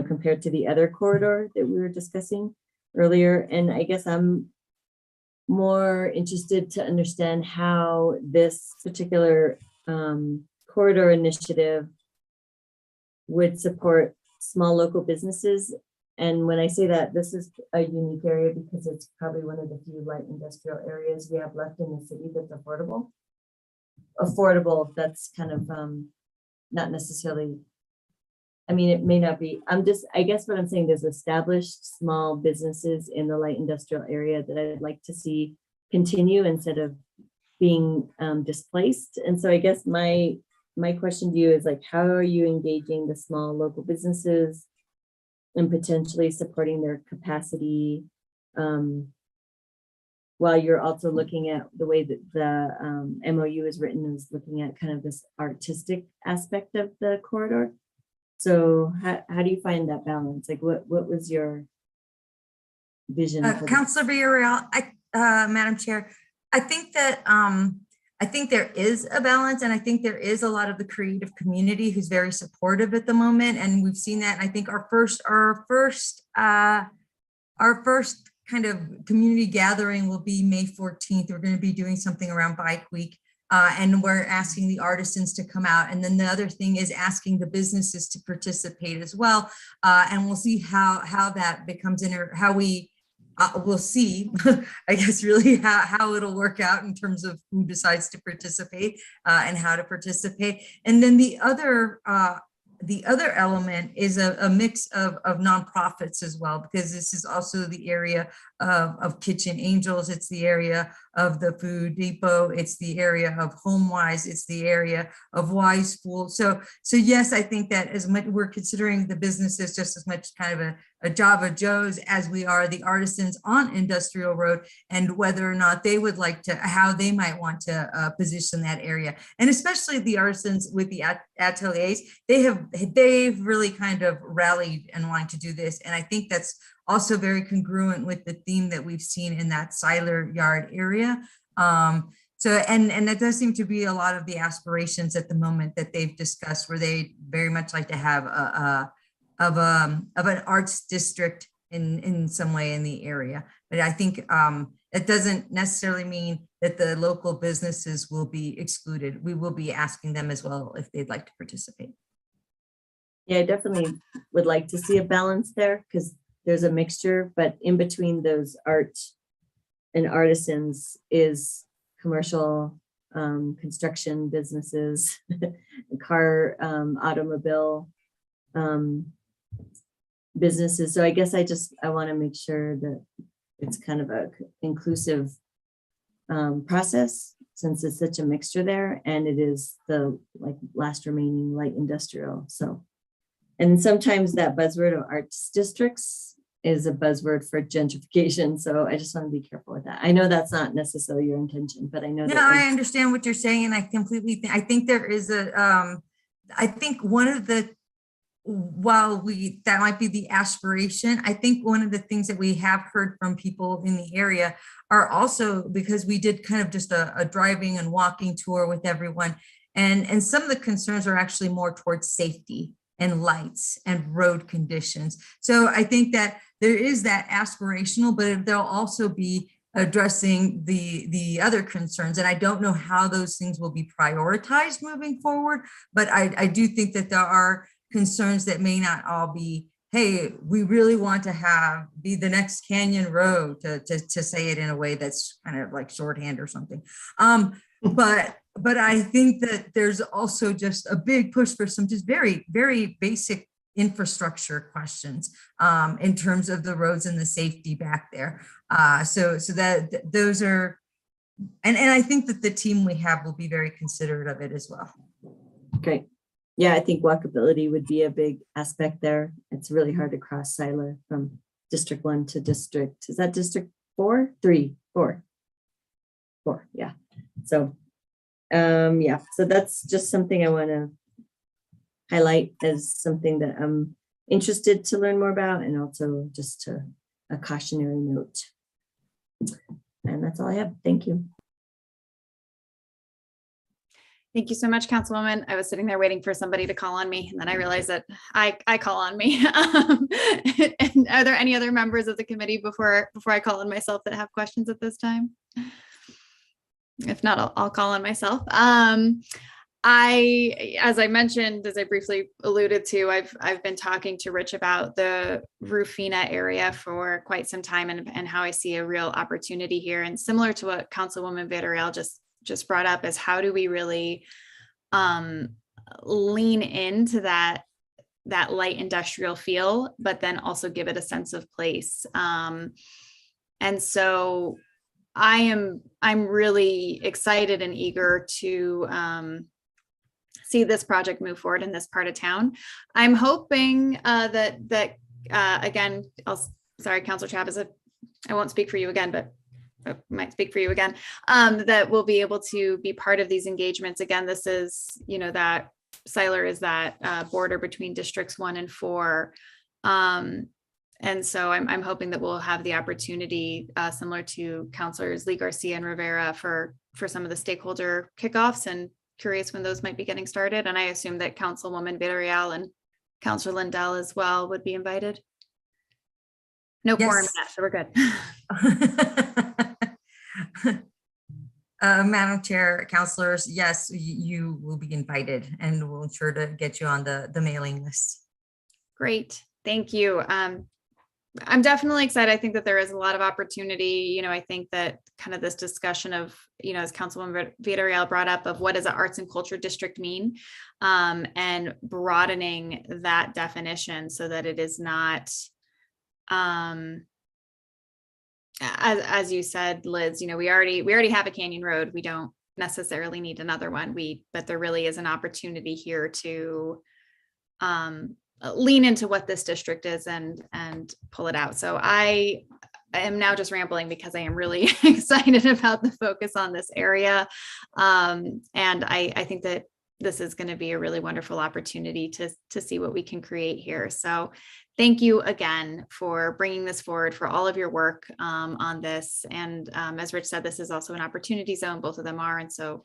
compared to the other corridor that we were discussing earlier. And I guess I'm more interested to understand how this particular corridor initiative would support small local businesses. And when I say that, this is a unique area because it's probably one of the few light industrial areas we have left in the city that's affordable. That's kind of not necessarily, I mean, it may not be, I guess what I'm saying, there's established small businesses in the light industrial area that I'd like to see continue instead of being displaced. And so I guess my question to you is, like, how are you engaging the small local businesses and potentially supporting their capacity while you're also looking at the way that the MOU is written, is looking at kind of this artistic aspect of the corridor. So how do you find that balance? Like what was your vision? for this? Councilor Villarreal, Madam Chair, I think that I think there is a balance, and I think there is a lot of the creative community who's very supportive at the moment, and we've seen that. And I think our first kind of community gathering will be May 14th. We're going to be doing something around Bike Week. And we're asking the artisans to come out. And then the other thing is asking the businesses to participate as well. And we'll see how that becomes we'll see, I guess, really how it'll work out in terms of who decides to participate and how to participate. And then the other element is a mix of nonprofits as well, because this is also the area of Kitchen Angels. It's the area of the Food Depot. It's the area of HomeWise. It's the area of Wise Fool. So yes, I think that as much we're considering the businesses just as much kind of a Java Joe's as we are the artisans on Industrial Road, and whether or not they would like to, how they might want to position that area. And especially the artisans with the ateliers, they've really kind of rallied and wanting to do this. And I think that's also very congruent with the theme that we've seen in that Seiler Yard area. So, and that does seem to be a lot of the aspirations at the moment that they've discussed, where they very much like to have of an arts district in some way in the area. But I think it doesn't necessarily mean that the local businesses will be excluded. We will be asking them as well if they'd like to participate. Yeah, I definitely would like to see a balance there, because there's a mixture, but in between those art and artisans is commercial construction businesses, car, automobile businesses. So I guess I want to make sure that it's kind of a inclusive process, since it's such a mixture there, and it is the last remaining light industrial. So, and sometimes that buzzword of arts districts is a buzzword for gentrification. So I just want to be careful with that. I know that's not necessarily your intention, but I know No, that I understand what you're saying. And I completely think, I think there is I think one of the, that might be the aspiration, I think one of the things that we have heard from people in the area are also, because we did kind of just a driving and walking tour with everyone. And some of the concerns are actually more towards safety and lights and road conditions. So I think that there is that aspirational, but they'll also be addressing the other concerns. And I don't know how those things will be prioritized moving forward, but I do think that there are concerns that may not all be, hey, we really want to be the next Canyon Road, to say it in a way that's kind of like shorthand or something. But I think that there's also just a big push for some just very, very basic infrastructure questions in terms of the roads and the safety back there. So that those are, and I think that the team we have will be very considerate of it as well. great. Yeah, I think walkability would be a big aspect there. It's really hard to cross Seiler from District 1 to District, is that District 4? 3, 4. 4, yeah. So yeah, so that's just something I want to highlight as something that I'm interested to learn more about, and also just a cautionary note. And that's all I have. Thank you. Thank you so much, Councilwoman. I was sitting there waiting for somebody to call on me, and then I realized that I call on me. And are there any other members of the committee before I call on myself that have questions at this time? If not, I'll call on myself. As I mentioned, as I briefly alluded to, I've been talking to Rich about the Roofina area for quite some time, and how I see a real opportunity here. And similar to what Councilwoman Villarreal just brought up, is how do we really lean into that light industrial feel, but then also give it a sense of place. And so I'm really excited and eager to see this project move forward in this part of town. I'm hoping that again, sorry, Councilor Chavez, I won't speak for you again, but I might speak for you again, that we'll be able to be part of these engagements. Again, this is, that Seiler is that border between districts 1 and 4. And so I'm hoping that we'll have the opportunity, similar to Councilors Lee Garcia and Rivera, for some of the stakeholder kickoffs, and curious when those might be getting started. And I assume that Councilwoman Villarreal and Councilor Lindell as well would be invited. No quorum Yes. yet, so we're good. Madam Chair, councilors, yes, you will be invited, and we'll ensure to get you on the mailing list. Great, thank you. I'm definitely excited. I think that there is a lot of opportunity. I think that kind of this discussion of, as Councilwoman Villarreal brought up, of what does an arts and culture district mean, and broadening that definition so that it is not, as you said, Liz, we already have a Canyon Road. We don't necessarily need another one. But there really is an opportunity here to lean into what this district is and pull it out. So I am now just rambling because I am really excited about the focus on this area. And I think that this is going to be a really wonderful opportunity to see what we can create here. So thank you again for bringing this forward, for all of your work on this. And as Rich said, this is also an opportunity zone. Both of them are. And so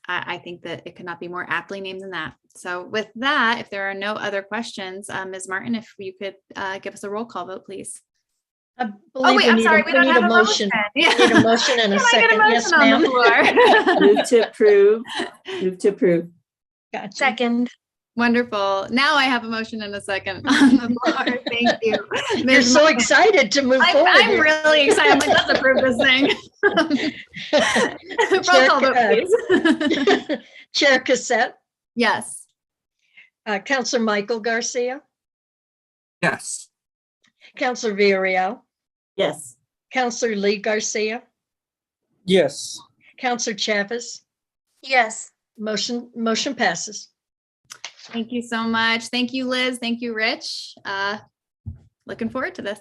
I think that it could not be more aptly named than that. So with that, if there are no other questions, Ms. Martin, if you could give us a roll call vote, please. I believe wait, I'm sorry, we don't have a motion. We need a motion and a Can I get second. a Yes, motion on the ma'am. floor? Move to approve. Move to approve. Gotcha. Second. Wonderful. Now I have a motion and a second on the floor. Thank you. You're Ms. so Martin. excited to move forward. I'm here. really excited. I'm like, let's approve this thing. Roll call vote, please. Chair Cassette, Yes. Councilor Michael Garcia, Yes. Councilor Villarreal, Yes. Councilor Lee Garcia, Yes. Councilor Chavez. Yes. Motion passes. Thank you so much. Thank you, Liz. Thank you, Rich. Looking forward to this.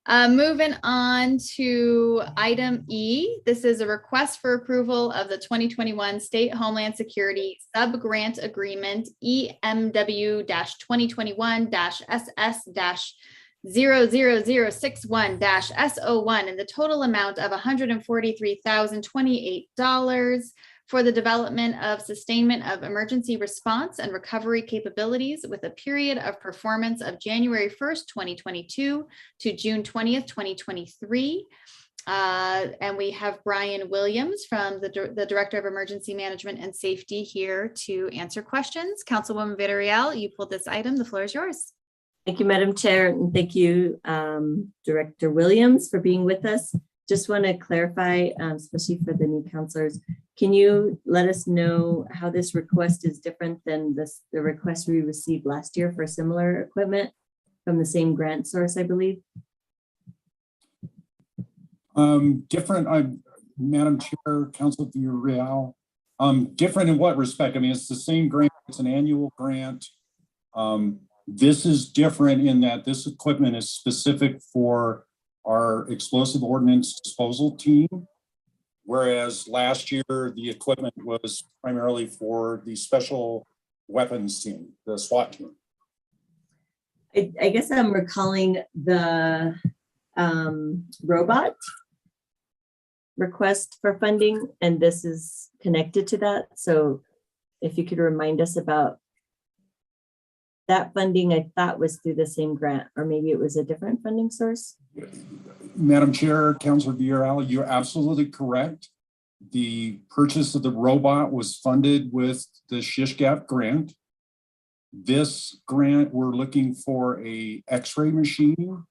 Moving on to item E. This is a request for approval of the 2021 State Homeland Security Sub-Grant Agreement, EMW-2021-SS-00061-S01 in the total amount of $143,028 for the development of sustainment of emergency response and recovery capabilities with a period of performance of January 1st, 2022 to June 20th, 2023. And we have Brian Williams from the Director of Emergency Management and Safety here to answer questions. Councilwoman Villarreal, you pulled this item. The floor is yours. Thank you, Madam Chair, and thank you, Director Williams, for being with us. Just want to clarify, especially for the new counselors, can you let us know how this request is different than the request we received last year for similar equipment from the same grant source, I believe? Different, Madam Chair, Council Villarreal. Different in what respect? I mean, it's the same grant, it's an annual grant. This is different in that this equipment is specific for our explosive ordnance disposal team, whereas last year the equipment was primarily for the special weapons team, the SWAT team. I guess I'm recalling the robot request for funding, and this is connected to that. So if you could remind us about that funding, I thought was through the same grant, or maybe it was a different funding source. Madam Chair, Councilor Villarreal, you're absolutely correct. The purchase of the robot was funded with the SHISHGAP grant. This grant, we're looking for a X-ray machine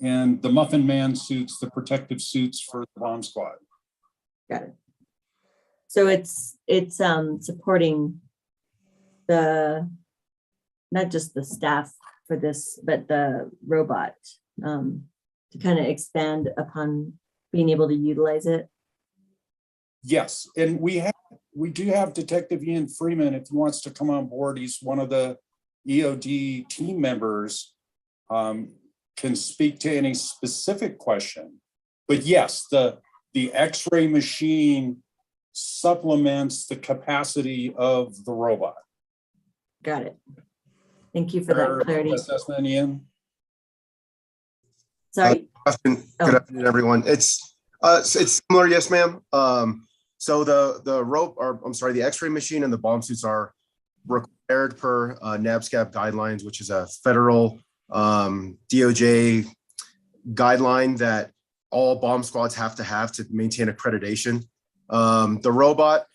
and the Muffin Man suits, the protective suits for the bomb squad. Got it. So it's supporting the, not just the staff for this, but the robot to kind of expand upon being able to utilize it. Yes, and we do have Detective Ian Freeman if he wants to come on board. He's one of the EOD team members, can speak to any specific question. But yes, the X-ray machine supplements the capacity of the robot. Got it. Thank you for that clarity. Assessment, Ian? Sorry. Good Oh. afternoon, everyone. It's similar, yes, ma'am. So the X-ray machine and the bomb suits are required per NABSCAP guidelines, which is a federal DOJ guideline that all bomb squads have to maintain accreditation. The robot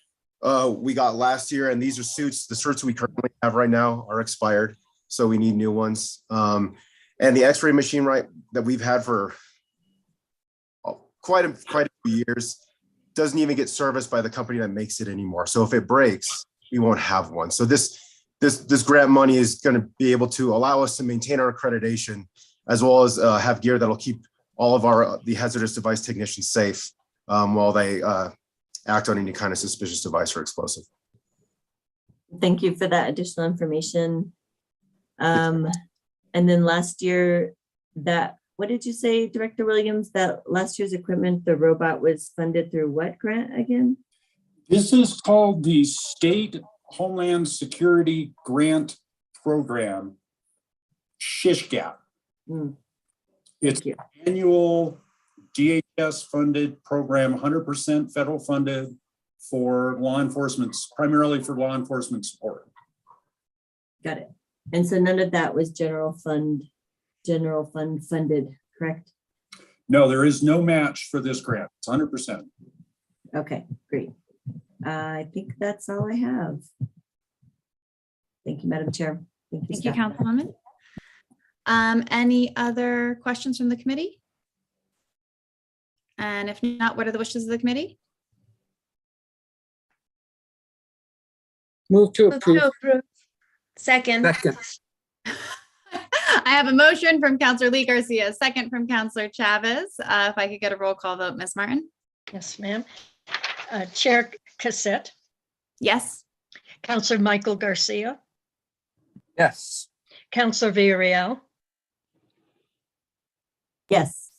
we got last year, and these are suits. The suits we currently have right now are expired, so we need new ones. And the X-ray machine, right, that we've had for quite a few years, doesn't even get serviced by the company that makes it anymore. So if it breaks, we won't have one. So this grant money is going to be able to allow us to maintain our accreditation, as well as have gear that'll keep all of the hazardous device technicians safe while they act on any kind of suspicious device or explosive. Thank you for that additional information. And then last year, what did you say, Director Williams, that last year's equipment, the robot was funded through what grant again? This is called the State Homeland Security Grant Program, SHISH-GAP. It's an annual DHS funded program, 100% federal funded for law enforcement, primarily for law enforcement support. Got it. And so none of that was general fund funded, correct? No, there is no match for this grant. It's 100%. Okay, great. I think that's all I have. Thank you, Madam Chair. Thank you, staff. Councilwoman. Any other questions from the committee? And if not, what are the wishes of the committee? Move to Move to approve. approve. Second. I have a motion from Councillor Lee Garcia, a second from Councillor Chavez. If I could get a roll call vote, Ms. Martin? Yes, ma'am. Chair Cassette, Yes. Councillor Michael Garcia, Yes. Councillor Villarreal, Yes.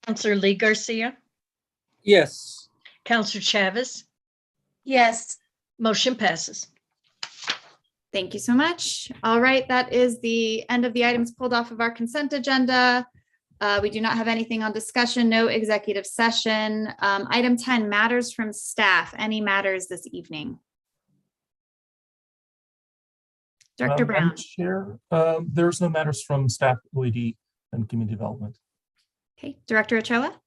Councillor Lee Garcia, Yes. Councillor Chavez, Yes. motion passes. Thank you so much. All right, that is the end of the items pulled off of our consent agenda. We do not have anything on discussion, no executive session. Item 10, matters from staff. Any matters this evening? Director Madam Brown. Chair, there's no matters from staff, OED, and community development. Okay, Director Ochoa.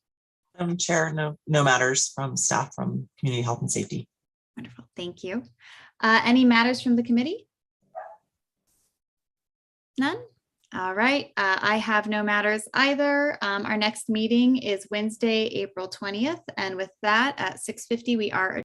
Madam Chair, no matters from staff from Community Health and Safety. Wonderful, thank you. Any matters from the committee? None? All right, I have no matters either. Our next meeting is Wednesday, April 20th. And with that, at 6:50, we are